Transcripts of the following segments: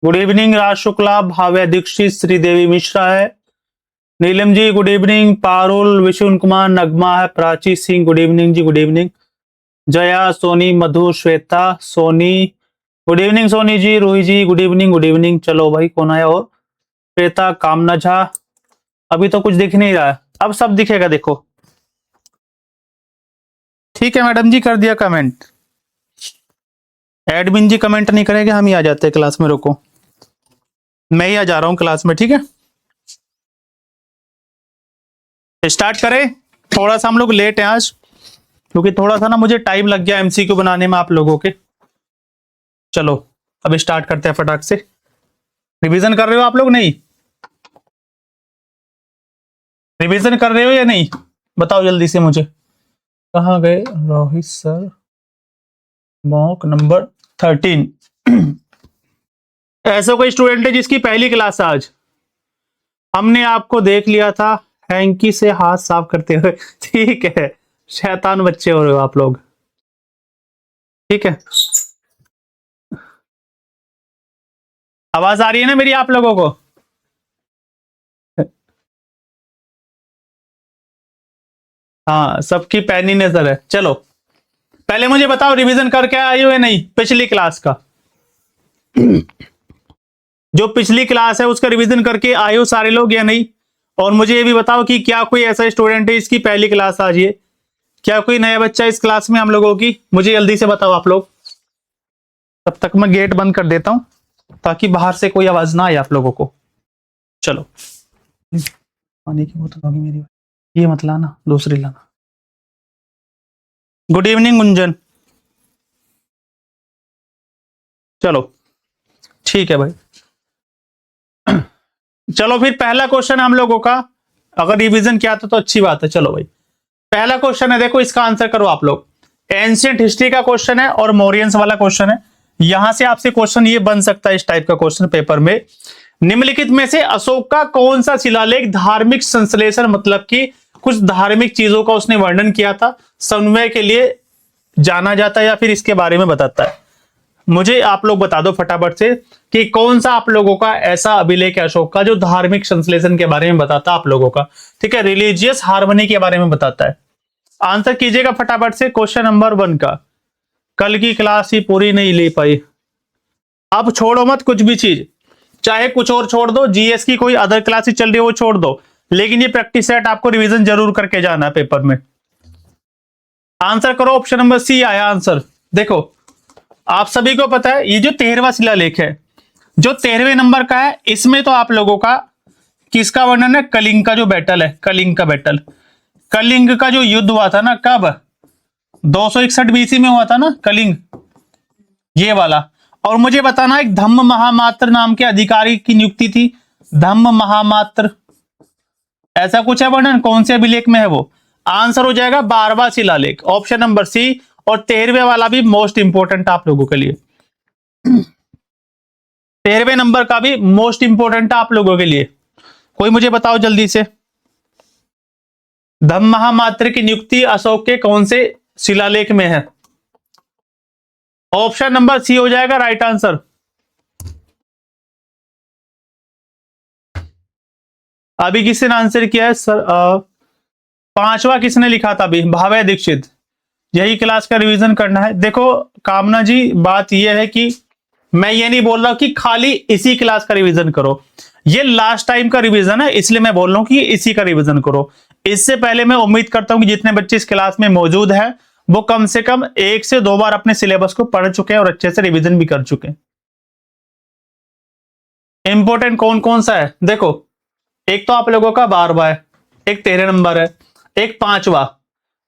Good evening राज शुक्ला, भाव्या दीक्षित, श्रीदेवी मिश्रा है, Neelam ji good evening, Parul, Vishun Kumar, नगमा है, Prachi Singh good evening जी, good evening, Jaya, Soni, मधु, Shweta, Soni good evening, Soni ji, Ruhi जी good evening, good evening. चलो भाई कौन आया और? श्वेता, कामना झा, अभी तो कुछ दिख नहीं रहा है, अब सब दिखेगा देखो। ठीक है मैडम जी, कर दिया कमेंट। एडमिन जी कमेंट नहीं करेंगे, हम ही आ जाते हैं क्लास में। रुको मैं ही आ जा रहा हूं क्लास में, ठीक है। स्टार्ट करें। थोड़ा सा हम लोग लेट हैं आज, क्योंकि थोड़ा सा ना मुझे टाइम लग गया एमसीक्यू बनाने में आप लोगों के। चलो अब स्टार्ट करते हैं फटाक से। रिवीजन कर रहे हो आप लोग? नहीं रिवीजन कर रहे हो या नहीं, बताओ जल्दी से मुझे। कहाँ गए रोहित सर? Mock number 13। ऐसा कोई स्टूडेंट है जिसकी पहली क्लास आज? हमने आपको देख लिया था हैंकी से हाथ साफ करते हुए। ठीक है, शैतान बच्चे हो रहे हो आप लोग। ठीक है, आवाज आ रही है ना मेरी आप लोगों को? हाँ, सबकी पैनी नजर है। चलो पहले मुझे बताओ, रिवीजन करके आए हो या नहीं पिछली क्लास का? जो पिछली क्लास है उसका रिवीजन करके आए हो सारे लोग या नहीं? और मुझे ये भी बताओ कि क्या कोई ऐसा स्टूडेंट है इसकी पहली क्लास आज ये? क्या कोई नया बच्चा इस क्लास में हम लोगों की? मुझे जल्दी से बताओ आप लोग। तब तक मैं गेट बंद कर देता हूं ताकि बाहर से कोई आवाज ना आए आप लोगों को। चलो पानी की बोतल होगी मेरी, ये मत लाना, दूसरी लाना। Good evening Gunjan. चलो ठीक है भाई। चलो फिर पहला क्वेश्चन हम लोगों का, अगर रिवीजन किया था तो अच्छी बात है। चलो भाई पहला क्वेश्चन है, देखो इसका आंसर करो आप लोग। एंशिएंट हिस्ट्री का क्वेश्चन है और मौर्यंस वाला क्वेश्चन है। यहां से आपसे क्वेश्चन ये बन सकता है इस टाइप का क्वेश्चन पेपर में। निम्नलिखित में से अशोक का कौन सा शिलालेख धार्मिक संश्लेषण, मतलब कि कुछ धार्मिक चीजों का उसने वर्णन किया था, समन्वय के लिए जाना जाता है या फिर इसके बारे में बताता है? मुझे आप लोग बता दो फटाफट से कि कौन सा आप लोगों का ऐसा अभिलेख है अशोक का जो धार्मिक संश्लेषण के बारे में बताता है आप लोगों का। ठीक है, रिलीजियस हार्मनी के बारे में बताता है। आंसर कीजिएगा फटाफट से क्वेश्चन नंबर 1 का। कल की क्लास ही पूरी नहीं ले पाई। अब छोड़ो मत कुछ भी चीज, चाहे कुछ और छोड़ दो, जीएस की कोई अदर क्लासेस चल रही है वो छोड़ दो, लेकिन ये प्रैक्टिस सेट आपको रिवीजन जरूर करके जाना है पेपर में। आंसर करो, ऑप्शन नंबर सी आया आंसर। देखो आप सभी को पता है ये जो 13वां शिलालेख है, जो 13वें नंबर का है, इसमें तो आप लोगों का किसका वर्णन है? कलिंग का जो बैटल है, कलिंग का बैटल। कलिंग का जो युद्ध हुआ था ना, कब? 261 बीसी में हुआ था ना कलिंग, ये वाला। और मुझे बताना एक धम्म महामात्र नाम के अधिकारी की नियुक्ति थी। धम्म महामात्र, ऐसा कुछ है वर्णन, कौन से अभिलेख में है वो? आंसर हो जाएगा 12वां शिलालेख, ऑप्शन नंबर सी। और 13वें वाला भी मोस्ट इंपोर्टेंट आप लोगों के लिए, 13वें नंबर का भी मोस्ट इंपोर्टेंट आप लोगों के लिए। कोई मुझे बताओ जल्दी से, धम्म महामात्र की नियुक्ति अशोक के कौन से शिलालेख में है? ऑप्शन नंबर सी हो जाएगा राइट आंसर। अभी किसने आंसर किया है सर? 5वां किसने लिखा था अभी? भाव्या दीक्षित। यही क्लास का रिवीजन करना है। देखो कामना जी, बात यह है कि मैं ये नहीं बोल रहा कि खाली इसी क्लास का रिवीजन करो, ये लास्ट टाइम का रिवीजन है, इसलिए मैं बोल रहा हूं कि इसी का रिवीजन करो। इससे पहले मैं उम्मीद करता हूं कि जितने बच्चे इस क्लास में मौजूद हैं वो कम से कम 1 से 2 बार अपने सिलेबस को पढ़ चुके हैं और अच्छे से रिवीजन भी कर चुके हैं। इंपॉर्टेंट कौन कौन सा है? देखो एक तो आप लोगों का 12वां है, एक 13 नंबर है, एक 5वां,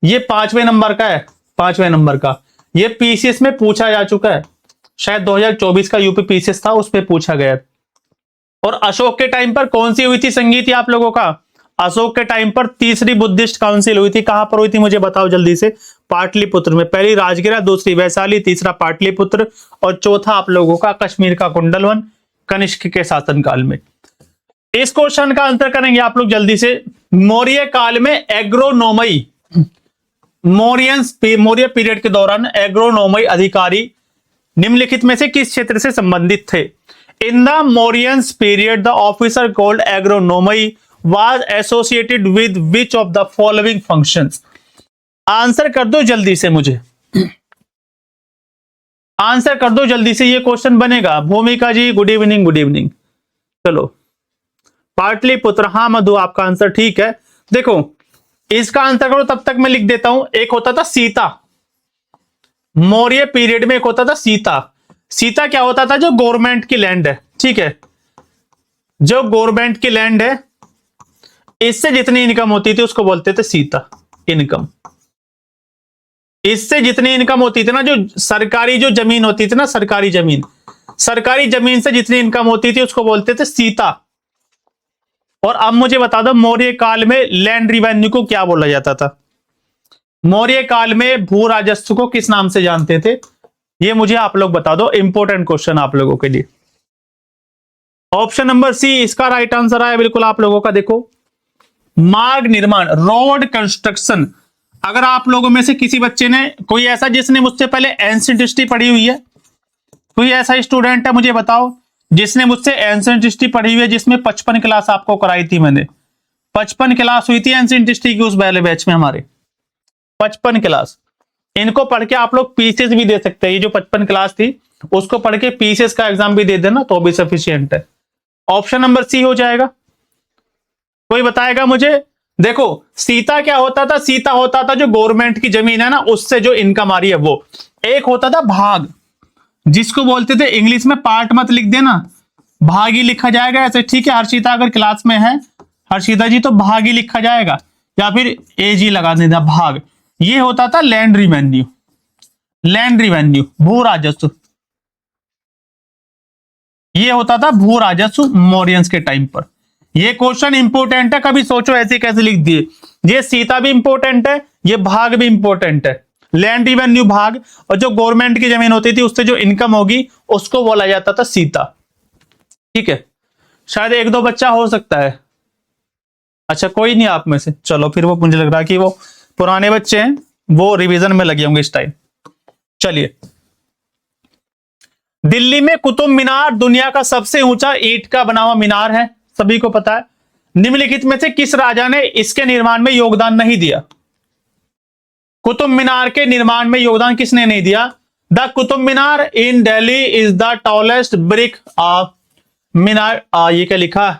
ये 5वें नंबर का है। 5वें नंबर का ये पीसीएस में पूछा जा चुका है, शायद 2024 का यूपी पीसीएस था, उस पर पूछा गया। और अशोक के टाइम पर कौन सी हुई थी संगीति आप लोगों का? अशोक के टाइम पर तीसरी बुद्धिस्ट काउंसिल हुई थी। कहां पर हुई थी मुझे बताओ जल्दी से? पाटलिपुत्र में। पहली राजगिरा, दूसरी वैशाली, तीसरा पाटलिपुत्र और चौथा आप लोगों का कश्मीर का कुंडलवन कनिष्क के शासनकाल में। इस क्वेश्चन का आंसर करेंगे आप लोग जल्दी से। मौर्य काल में एग्रोनोमई, मौर्य पीरियड के दौरान एग्रोनोमई अधिकारी निम्नलिखित में से किस क्षेत्र से संबंधित थे? In the Mauryans period the officer called agronomy was associated with which of the following functions. Answer कर दो जल्दी से, मुझे आंसर कर दो जल्दी से, ये क्वेश्चन बनेगा। भूमिका जी गुड इवनिंग, गुड इवनिंग। चलो पाटलिपुत्र, हाँ मधु आपका आंसर ठीक है। देखो इसका आंसर करो, तब तक मैं लिख देता हूं। एक होता था सीता, मौर्य पीरियड में एक होता था सीता। सीता क्या होता था? जो गवर्नमेंट की लैंड है, ठीक है, जो गवर्नमेंट की लैंड है, इससे जितनी इनकम होती थी उसको बोलते थे सीता इनकम। इससे जितनी इनकम होती थी ना, जो सरकारी जो जमीन होती थी ना, सरकारी जमीन से जितनी इनकम होती थी उसको बोलते थे सीता। और अब मुझे बता दो मौर्य काल में लैंड रिवेन्यू को क्या बोला जाता था? मौर्य काल में भू राजस्व को किस नाम से जानते थे? ये मुझे आप लोग बता दो, इंपॉर्टेंट क्वेश्चन आप लोगों के लिए। ऑप्शन नंबर सी इसका राइट आंसर आया बिल्कुल आप लोगों का। देखो मार्ग निर्माण, रोड कंस्ट्रक्शन। अगर आप लोगों में से किसी बच्चे ने, कोई ऐसा जिसने मुझसे पहले एंशिएंट हिस्ट्री पढ़ी हुई है, कोई ऐसा स्टूडेंट है मुझे बताओ जिसने मुझसे एंशिएंट हिस्ट्री पढ़ी हुई है, जिसमें 55 क्लास आपको कराई थी मैंने। 55 क्लास हुई थी एंशिएंट हिस्ट्री की उस पहले बैच में हमारे, 55 क्लास। इनको पढ़ के आप लोग पीसेस भी दे सकते हैं। ये जो 55 क्लास थी उसको पढ़ के पीसेस का एग्जाम भी दे देना तो भी सफिशियंट है। ऑप्शन नंबर सी हो जाएगा। कोई बताएगा मुझे? देखो सीता क्या होता था? सीता होता था जो गवर्नमेंट की जमीन है ना, उससे जो इनकम आ रही है वो। एक होता था भाग, जिसको बोलते थे, इंग्लिश में पार्ट मत लिख देना, भाग ही लिखा जाएगा ऐसे, ठीक है। हर्षिता अगर क्लास में है, हर्षिता जी, तो भाग ही लिखा जाएगा या फिर ए जी लगा देना, भाग। ये होता था लैंड रिवेन्यू, लैंड रिवेन्यू, भू राजस्व। ये होता था भू राजस्व मौर्यंस के टाइम पर। ये क्वेश्चन इंपोर्टेंट है, कभी सोचो ऐसे कैसे लिख दिए। ये सीता भी इंपोर्टेंट है, ये भाग भी इंपोर्टेंट है। लैंड रिवेन्यू भाग, और जो गवर्नमेंट की जमीन होती थी उससे जो इनकम होगी उसको बोला जाता था सीता, ठीक है। शायद एक दो बच्चा हो सकता है, अच्छा कोई नहीं आप में से। चलो फिर वो मुझे लग रहा है कि वो पुराने बच्चे हैं, वो रिवीजन में लगे होंगे इस टाइम। चलिए, दिल्ली में कुतुब मीनार दुनिया का सबसे ऊंचा ईंट का बना हुआ मीनार है, सभी को पता है। निम्नलिखित में से किस राजा ने इसके निर्माण में योगदान नहीं दिया? कुतुब मीनार के निर्माण में योगदान किसने नहीं दिया? The Qutub Minar in Delhi is the tallest brick of minar, ये क्या लिखा?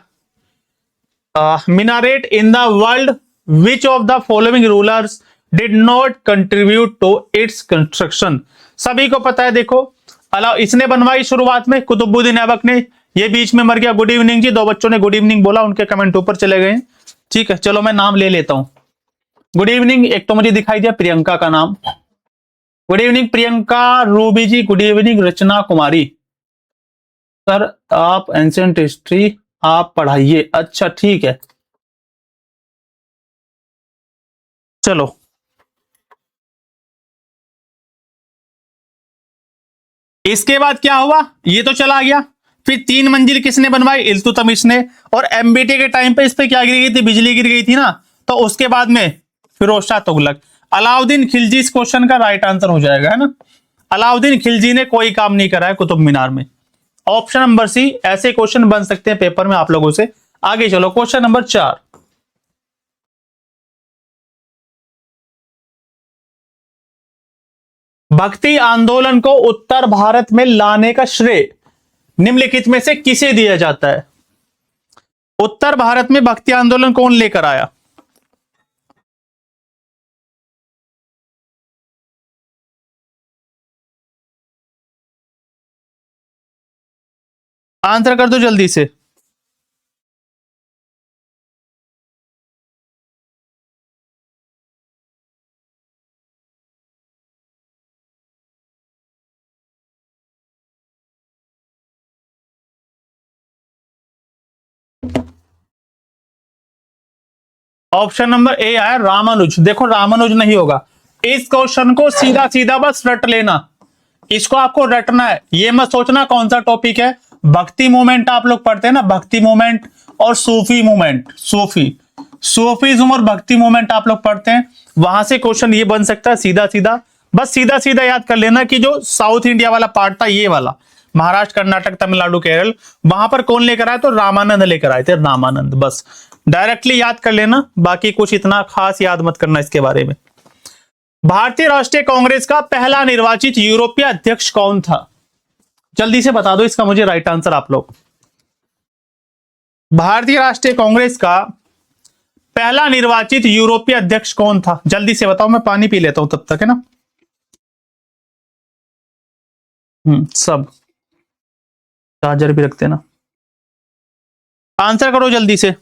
minaret in the world, which of the following rulers did not contribute to its construction? सभी को पता है। देखो इसने बनवाई शुरुआत में, कुतुबुद्दीन ऐबक ने। ये बीच में मर गया। गुड इवनिंग जी, दो बच्चों ने गुड इवनिंग बोला, उनके कमेंट ऊपर चले गए, ठीक है। चलो मैं नाम ले लेता हूं। गुड इवनिंग, एक तो मुझे दिखाई दिया प्रियंका का नाम। Good evening Priyanka. रूबी जी गुड इवनिंग। रचना कुमारी, सर आप एंशिएंट हिस्ट्री आप पढ़ाइए, अच्छा ठीक है। चलो इसके बाद क्या हुआ? ये तो चला गया। फिर 3 मंजिल किसने बनवाई? इल्तुतमिश ने। और एमबीटी के टाइम पे इस पे क्या गिर गई थी? बिजली गिर गई थी ना। तो उसके बाद में फिरोज शाह तुगलक। अलाउद्दीन खिलजी इस क्वेश्चन का राइट आंसर हो जाएगा, है ना। अलाउद्दीन खिलजी ने कोई काम नहीं करा है कुतुब मीनार में। Option number C. ऐसे क्वेश्चन बन सकते हैं पेपर में आप लोगों से। आगे चलो, क्वेश्चन नंबर 4। भक्ति आंदोलन को उत्तर भारत में लाने का श्रेय निम्नलिखित में से किसे दिया जाता है? उत्तर भारत में भक्ति आंदोलन कौन लेकर आया? आंसर कर दो जल्दी से। ऑप्शन नंबर ए है रामानुज। देखो रामानुज नहीं होगा। इस क्वेश्चन को सीधा सीधा बस रट लेना, इसको आपको रटना है। ये मत सोचना कौन सा टॉपिक है। भक्ति मूवमेंट आप लोग पढ़ते हैं ना, भक्ति मूवमेंट और सूफी मूवमेंट, सूफीज्म और भक्ति मूवमेंट आप लोग पढ़ते हैं, वहां से क्वेश्चन ये बन सकता है सीधा सीधा। बस सीधा सीधा याद कर लेना कि जो साउथ इंडिया वाला पार्ट था ये वाला, महाराष्ट्र, कर्नाटक, तमिलनाडु, केरल, वहां पर कौन लेकर आए? तो रामानंद लेकर आए थे, रामानंद। बस डायरेक्टली याद कर लेना, बाकी कुछ इतना खास याद मत करना इसके बारे में। भारतीय राष्ट्रीय कांग्रेस का पहला निर्वाचित यूरोपीय अध्यक्ष कौन था? जल्दी से बता दो इसका मुझे राइट आंसर आप लोग। भारतीय राष्ट्रीय कांग्रेस का पहला निर्वाचित यूरोपीय अध्यक्ष कौन था? जल्दी से बताओ, मैं पानी पी लेता हूं तब तक, है ना। सब चार्जर भी रखते ना। आंसर करो जल्दी से।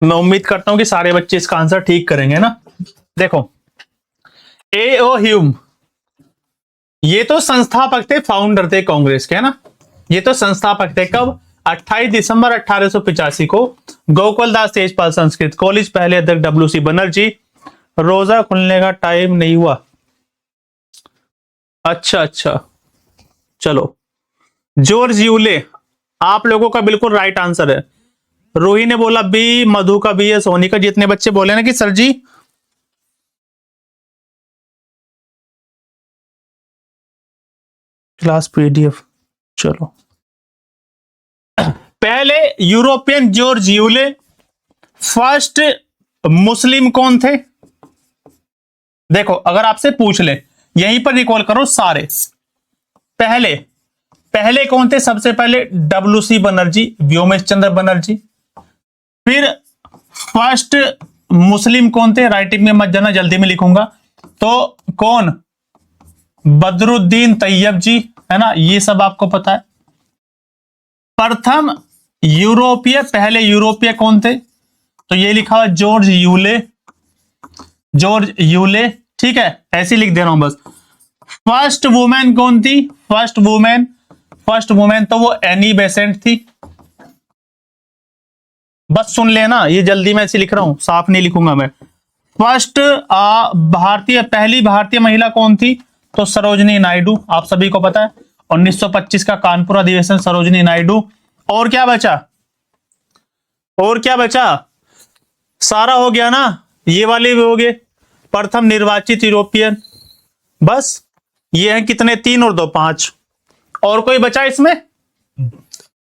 मैं उम्मीद करता हूं कि सारे बच्चे इसका आंसर ठीक करेंगे ना। देखो, ए ओ ह्यूम, ये तो संस्थापक थे, फाउंडर थे कांग्रेस के, है ना। ये तो संस्थापक थे। कब? 28 दिसंबर 1885 को गोकुल दास तेजपाल संस्कृत कॉलेज, पहले अध्यक्ष डब्ल्यू.सी. बनर्जी। रोजा खुलने का टाइम नहीं हुआ। अच्छा अच्छा, चलो। जॉर्ज यूले, आप लोगों का बिल्कुल राइट आंसर है। रूही ने बोला बी, मधु का बी है, सोनी का। जितने बच्चे बोले ना कि सर जी क्लास पीडीएफ, चलो। पहले European George Yule. First Muslim कौन थे? देखो, अगर आपसे पूछ ले, यहीं पर रिकॉल करो सारे। पहले पहले कौन थे? सबसे पहले डब्ल्यू.सी. बनर्जी, व्योमेश चंद्र बनर्जी। फिर फर्स्ट मुस्लिम कौन थे? राइटिंग में मत जाना, जल्दी में लिखूंगा। तो कौन? बदरुद्दीन तैयब जी, है ना, ये सब आपको पता है। प्रथम यूरोपीय, पहले यूरोपीय कौन थे? तो ये लिखा हुआ जॉर्ज यूले, जॉर्ज यूले, ठीक है, ऐसे लिख दे रहा हूं बस। फर्स्ट वुमेन कौन थी? फर्स्ट वुमेन तो वो एनी बेसेंट थी। बस सुन लेना, ये जल्दी में ऐसे लिख रहा हूं, साफ नहीं लिखूंगा मैं। फर्स्ट भारतीय, पहली भारतीय महिला कौन थी? तो सरोजनी नायडू, आप सभी को पता है। 1925 का कानपुर अधिवेशन, सरोजनी नायडू। और क्या बचा? और क्या बचा? सारा हो गया ना, ये वाले भी हो गए। प्रथम निर्वाचित यूरोपियन, बस ये है कितने? 3 और 2 5। और कोई बचा इसमें?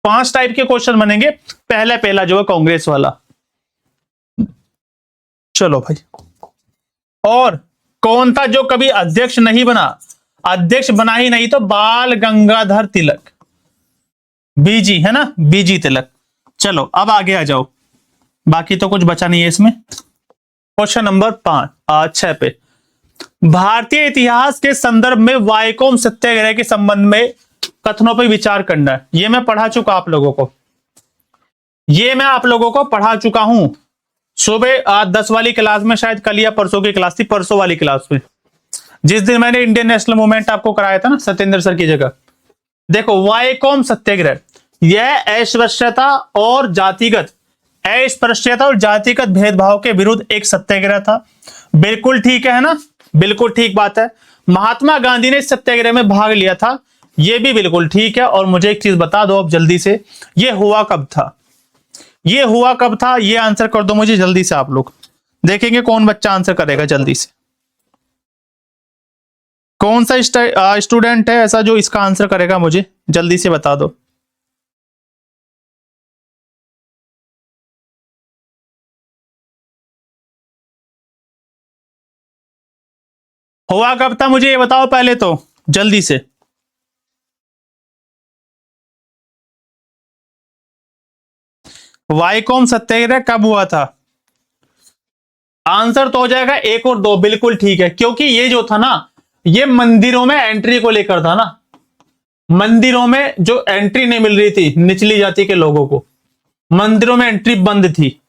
5 टाइप के क्वेश्चन बनेंगे। पहला जो है कांग्रेस वाला। चलो भाई। और कौन था जो कभी अध्यक्ष नहीं बना? अध्यक्ष बना ही नहीं तो बाल गंगाधर तिलक, बीजी, है ना, बीजी तिलक। चलो अब आगे आ जाओ, बाकी तो कुछ बचा नहीं है इसमें। क्वेश्चन नंबर 6 पे, भारतीय इतिहास के संदर्भ में वाइकोम सत्याग्रह के संबंध में कथनों पर विचार करना है। ये मैं पढ़ा चुका आप लोगों को, ये मैं आप लोगों को पढ़ा चुका हूं सुबह 10 वाली क्लास में, शायद कल या परसों की क्लास थी, परसों वाली क्लास में, जिस दिन मैंने इंडियन नेशनल मूवमेंट आपको कराया था ना सत्येंद्र सर की जगह। देखो, वाइकोम सत्याग्रह, यह अस्पृश्यता और जातिगत, अस्पृश्यता और जातिगत भेदभाव के विरुद्ध एक सत्याग्रह था। बिल्कुल ठीक है ना, बिल्कुल ठीक बात है। महात्मा गांधी ने इस सत्याग्रह में भाग लिया था, यह भी बिल्कुल ठीक है। और मुझे एक चीज बता दो अब जल्दी से, यह हुआ कब था? ये हुआ कब था? ये आंसर कर दो मुझे जल्दी से आप लोग। देखेंगे कौन बच्चा आंसर करेगा जल्दी से। कौन सा स्टूडेंट है ऐसा जो इसका आंसर करेगा? मुझे जल्दी से बता दो। हुआ कब था मुझे ये बताओ पहले तो, जल्दी से। वाइकोम सत्याग्रह कब हुआ था? आंसर तो हो जाएगा 1 और 2, बिल्कुल ठीक है। क्योंकि ये जो था ना, ये मंदिरों में एंट्री को लेकर था ना। मंदिरों में जो एंट्री नहीं मिल रही थी निचली जाति के लोगों को, मंदिरों में एंट्री बंद थी।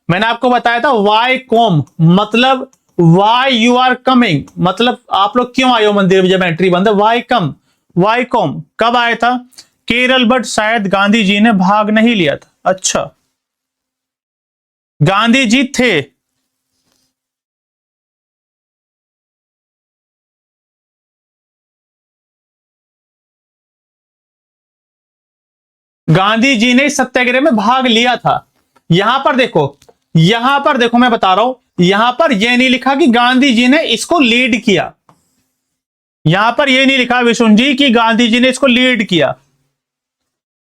मैंने आपको बताया था वाई कॉम मतलब वाई यू आर कमिंग, मतलब आप लोग क्यों आए हो मंदिर में जब एंट्री बंद है। वाई कम, वाई कॉम कब आया था? केरल, बट शायद गांधी जी ने भाग नहीं लिया था। अच्छा, गांधी जी थे। गांधी जी ने सत्याग्रह में भाग लिया था। यहां पर देखो मैं बता रहा हूं, यहां पर यह नहीं लिखा कि गांधी जी ने इसको लीड किया, यहां पर यह नहीं लिखा विष्णु जी कि गांधी जी ने इसको लीड किया,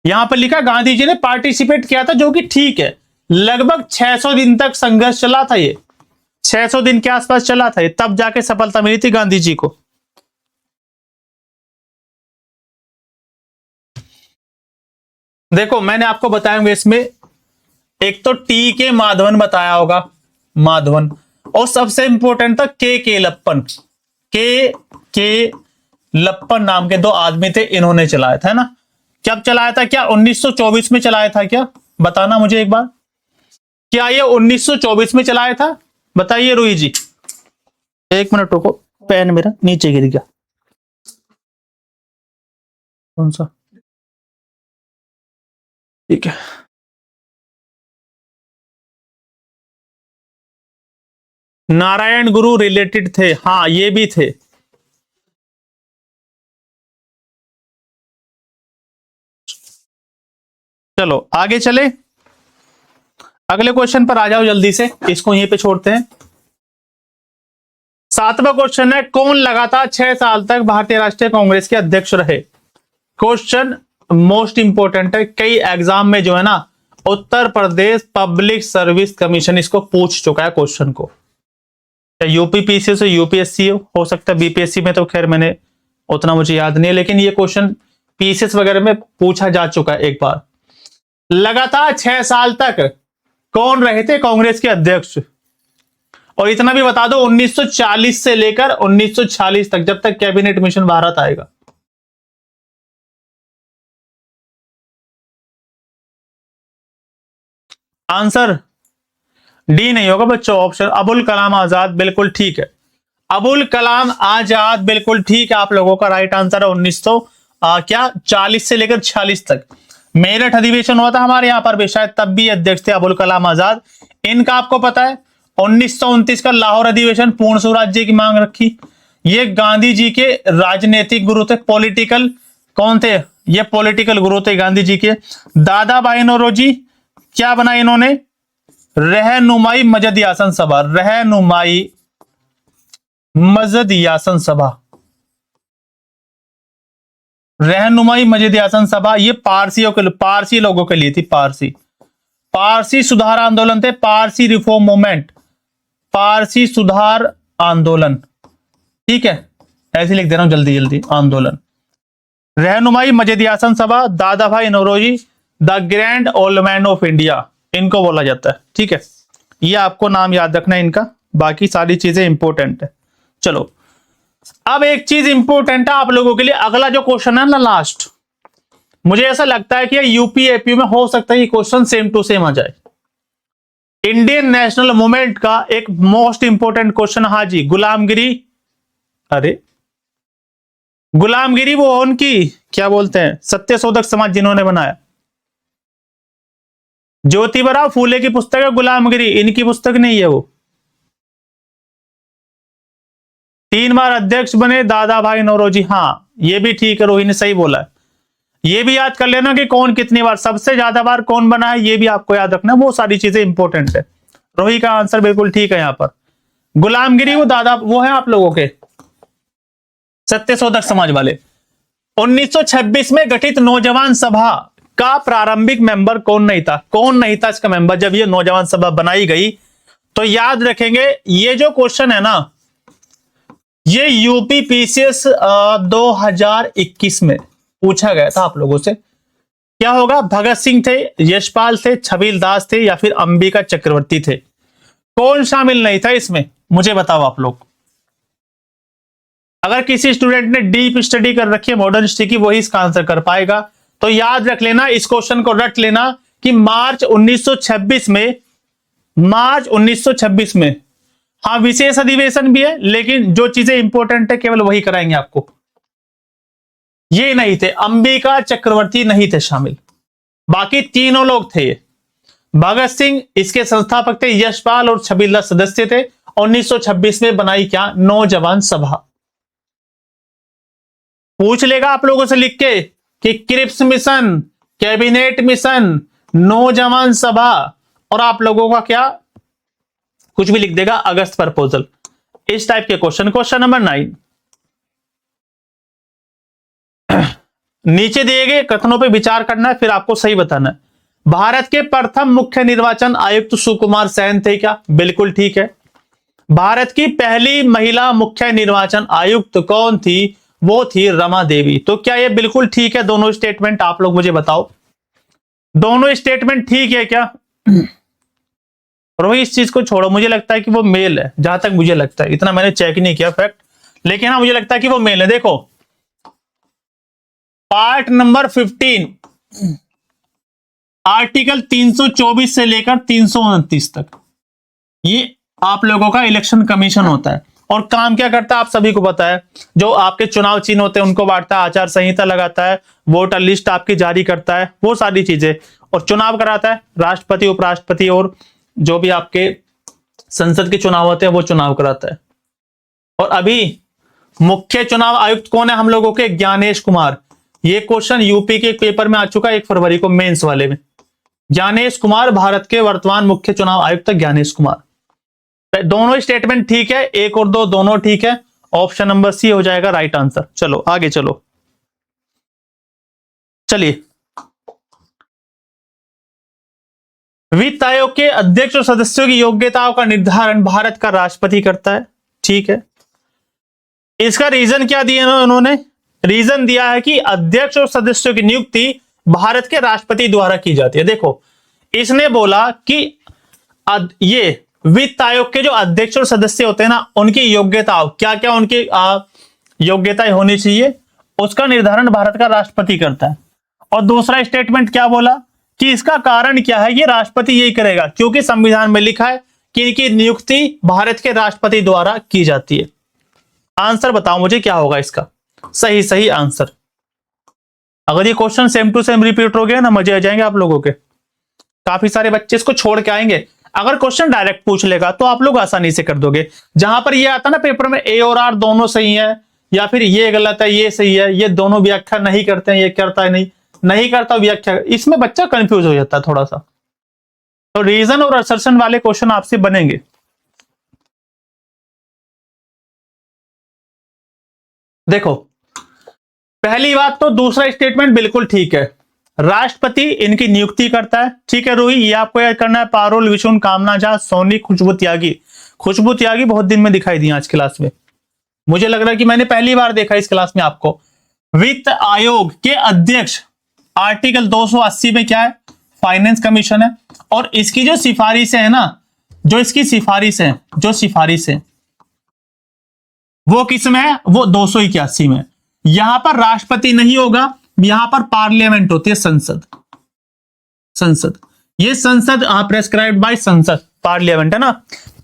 यहां पर लिखा गांधी जी ने पार्टिसिपेट किया था, जो कि ठीक है। लगभग 600 दिन तक संघर्ष चला था, ये 600 दिन के आसपास चला था, तब जाके सफलता मिली थी गांधी जी को। देखो मैंने आपको बताया इसमें, एक तो टी के माधवन बताया होगा, माधवन, और सबसे इंपॉर्टेंट था के लप्पन, के लप्पन नाम के 2 आदमी थे, इन्होंने चलाया था, है ना। कब चलाया था? क्या 1924 में चलाया था? क्या बताना मुझे एक बार, क्या ये 1924 में चलाया था? बताइए रूही जी। एक मिनट रुको, पेन मेरा नीचे गिर गया। कौन सा? ठीक है, नारायण गुरु रिलेटेड थे, हाँ ये भी थे। चलो आगे चले, अगले क्वेश्चन पर आ जाओ जल्दी से, इसको यहीं पे छोड़ते हैं। 7वां क्वेश्चन है, कौन लगातार 6 साल तक भारतीय राष्ट्रीय कांग्रेस के अध्यक्ष रहे? क्वेश्चन मोस्ट इंपोर्टेंट है, कई एग्जाम में जो है ना, Uttar Pradesh public service commission इसको पूछ चुका है क्वेश्चन को। यूपीपीसी से यूपीएससी हो सकता है, बीपीएससी में तो खैर मैंने उतना मुझे याद नहीं है, लेकिन ये क्वेश्चन पीसीएस वगैरह में पूछा जा चुका है एक बार। लगातार 6 साल तक कौन रहे थे कांग्रेस के अध्यक्ष? और इतना भी बता दो, 1940 से लेकर 1946 तक, जब तक कैबिनेट मिशन भारत आएगा। आंसर डी नहीं होगा बच्चों, ऑप्शन अबुल कलाम आजाद बिल्कुल ठीक है। अबुल कलाम आजाद बिल्कुल ठीक है, आप लोगों का राइट आंसर है। 1940 से लेकर 46 तक मेरठ अधिवेशन हुआ था हमारे यहां पर भी, शायद तब भी अध्यक्ष थे अबुल कलाम आजाद। इनका आपको पता है 1929 का लाहौर अधिवेशन, पूर्ण स्वराज्य की मांग रखी। ये गांधी जी के राजनीतिक गुरु थे, पॉलिटिकल कौन थे? ये पॉलिटिकल गुरु थे गांधी जी के। दादा भाई नौरोजी क्या बना इन्होंने? रहनुमाई मजद यासन सभा, रहनुमाई मजद यासन सभा, रहनुमाई मजद यासन सभा, ये पारसियों के, पारसी लोगों के लिए थी। पारसी सुधार आंदोलन थे, पारसी रिफॉर्म मूवमेंट, पारसी सुधार आंदोलन, ठीक है, ऐसे लिख दे रहा हूं जल्दी जल्दी, आंदोलन। रहनुमाई मजद यासन सभा, Dadabhai Naoroji, the grand old man of India, इनको बोला जाता है, ठीक है। ये आपको नाम याद रखना है इनका, बाकी सारी चीजें इंपॉर्टेंट है। चलो अब एक चीज इंपॉर्टेंट है आप लोगों के लिए, अगला जो क्वेश्चन है ना लास्ट, मुझे ऐसा लगता है कि यूपी एपी में हो सकता है ये क्वेश्चन सेम टू सेम आ जाए। इंडियन नेशनल मूवमेंट का एक मोस्ट इंपॉर्टेंट क्वेश्चन, हाँ जी, गुलामगिरी, अरे गुलामगिरी वो उनकी क्या बोलते हैं, सत्यशोधक समाज जिन्होंने बनाया, ज्योतिबा फूले की पुस्तक है गुलामगिरी, इनकी पुस्तक नहीं है वो। 3 बार अध्यक्ष बने दादा भाई नौरोजी, हाँ ये भी ठीक है, रोही ने सही बोला है। ये भी याद कर लेना कि कौन कितनी बार, सबसे ज्यादा बार कौन बना है, ये भी आपको याद रखना, वो सारी चीजें इंपॉर्टेंट है। रोही का आंसर बिल्कुल ठीक है यहाँ पर। गुलामगिरी वो दादा, वो है आप लोगों के सत्यशोधक समाज वाले। 1926 में गठित नौजवान सभा का प्रारंभिक मेंबर कौन नहीं था? कौन नहीं था इसका मेंबर जब ये नौजवान सभा बनाई गई? तो याद रखेंगे, ये जो क्वेश्चन है ना, ये यूपी पीसीएस 2021 में पूछा गया था आप लोगों से। क्या होगा? भगत सिंह थे, यशपाल थे, छबील दास थे, या फिर अंबिका चक्रवर्ती थे? कौन शामिल नहीं था इसमें, मुझे बताओ आप लोग। अगर किसी स्टूडेंट ने डीप स्टडी कर रखी है मॉडर्न हिस्ट्री की, वही इसका आंसर कर पाएगा। तो याद रख लेना, इस क्वेश्चन को रट लेना कि मार्च 1926 में, हाँ विशेष अधिवेशन भी है, लेकिन जो चीजें इंपॉर्टेंट है केवल वही कराएंगे आपको। ये नहीं थे, अंबिका चक्रवर्ती नहीं थे शामिल, बाकी तीनों लोग थे। भगत सिंह इसके संस्थापक थे, यशपाल और छबीला सदस्य थे। 1926 में बनाई क्या? नौजवान सभा। पूछ लेगा आप लोगों से लिख के कि क्रिप्स मिशन, कैबिनेट मिशन, नौजवान सभा, और आप लोगों का क्या कुछ भी लिख देगा अगस्त प्रपोजल। इस टाइप के क्वेश्चन। क्वेश्चन नंबर 9, नीचे दिए गए कथनों पर विचार करना है, फिर आपको सही बताना है। भारत के प्रथम मुख्य निर्वाचन आयुक्त सुकुमार सेन थे क्या? बिल्कुल ठीक है। भारत की पहली महिला मुख्य निर्वाचन आयुक्त कौन थी? वो थी रमा देवी। तो क्या ये बिल्कुल ठीक है दोनों स्टेटमेंट? आप लोग मुझे बताओ, दोनों स्टेटमेंट ठीक है क्या? रोहित, इस चीज को छोड़ो, मुझे लगता है कि वो मेल है, जहां तक मुझे लगता है, इतना मैंने चेक नहीं किया फैक्ट, लेकिन हाँ मुझे लगता है कि वो मेल है। देखो पार्ट नंबर 15, आर्टिकल 324 से लेकर 329 तक, ये आप लोगों का इलेक्शन कमीशन होता है। और काम क्या करता है आप सभी को पता है, जो आपके चुनाव चिन्ह होते हैं उनको बांटता है, आचार संहिता लगाता है, वोटर लिस्ट आपकी जारी करता है, वो सारी चीजें, और चुनाव कराता है राष्ट्रपति, उपराष्ट्रपति, और जो भी आपके संसद के चुनाव होते हैं वो चुनाव कराता है। और अभी मुख्य चुनाव आयुक्त कौन है हम लोगों के? ज्ञानेश कुमार। ये क्वेश्चन यूपी के पेपर में आ चुका है 1 फरवरी को, मेंस वाले में। ज्ञानेश कुमार, भारत के वर्तमान मुख्य चुनाव आयुक्त ज्ञानेश कुमार। दोनों स्टेटमेंट ठीक है, 1 और 2 दोनों ठीक है। ऑप्शन नंबर सी हो जाएगा राइट आंसर। चलो आगे चलो, चलिए। वित्त आयोग के अध्यक्ष और सदस्यों की योग्यताओं का निर्धारण भारत का राष्ट्रपति करता है, ठीक है। इसका रीजन क्या दिया उन्होंने? रीजन दिया है कि अध्यक्ष और सदस्यों की नियुक्ति भारत के राष्ट्रपति द्वारा की जाती है। देखो इसने बोला कि ये वित्त आयोग के जो अध्यक्ष और सदस्य होते हैं ना, उनकी योग्यता, क्या क्या उनकी योग्यताएं होनी चाहिए, उसका निर्धारण भारत का राष्ट्रपति करता है। और दूसरा स्टेटमेंट क्या बोला कि इसका कारण क्या है, ये राष्ट्रपति यही करेगा, क्योंकि संविधान में लिखा है कि इनकी नियुक्ति भारत के राष्ट्रपति द्वारा की जाती है। आंसर बताओ मुझे क्या होगा इसका सही सही आंसर। अगर ये question same to same repeat हो गया ना, मजे आ जाएंगे आप लोगों के। काफी सारे बच्चे इसको छोड़ के आएंगे। अगर क्वेश्चन डायरेक्ट पूछ लेगा तो आप लोग आसानी से कर दोगे। जहां पर ये आता ना पेपर में ए और आर दोनों सही है, या फिर ये गलत है ये सही है, ये दोनों व्याख्या नहीं करते हैं, ये करता है नहीं करता व्याख्या, इसमें बच्चा कंफ्यूज हो जाता है थोड़ा सा। तो रीजन और असर्शन वाले क्वेश्चन आपसे बनेंगे। देखो पहली बात तो दूसरा स्टेटमेंट बिल्कुल ठीक है, राष्ट्रपति इनकी नियुक्ति करता है, ठीक है। रोही ये आपको याद करना है, पारुल, विशुन, कामना झा, सोनी, खुशबू त्यागी। खुशबू त्यागी बहुत दिन में दिखाई दी आज क्लास में, मुझे लग रहा है कि मैंने पहली बार देखा इस क्लास में आपको। वित्त आयोग के अध्यक्ष आर्टिकल 280 में क्या है? फाइनेंस कमीशन है। और इसकी जो सिफारिशें है ना, जो इसकी सिफारिश है, जो सिफारिश है वो किस में है? वो 281 में। यहां पर राष्ट्रपति नहीं होगा, यहां पर पार्लियामेंट होती है, संसद। संसद, ये संसद प्रेस्क्राइब्ड बाय संसद, पार्लियामेंट है ना,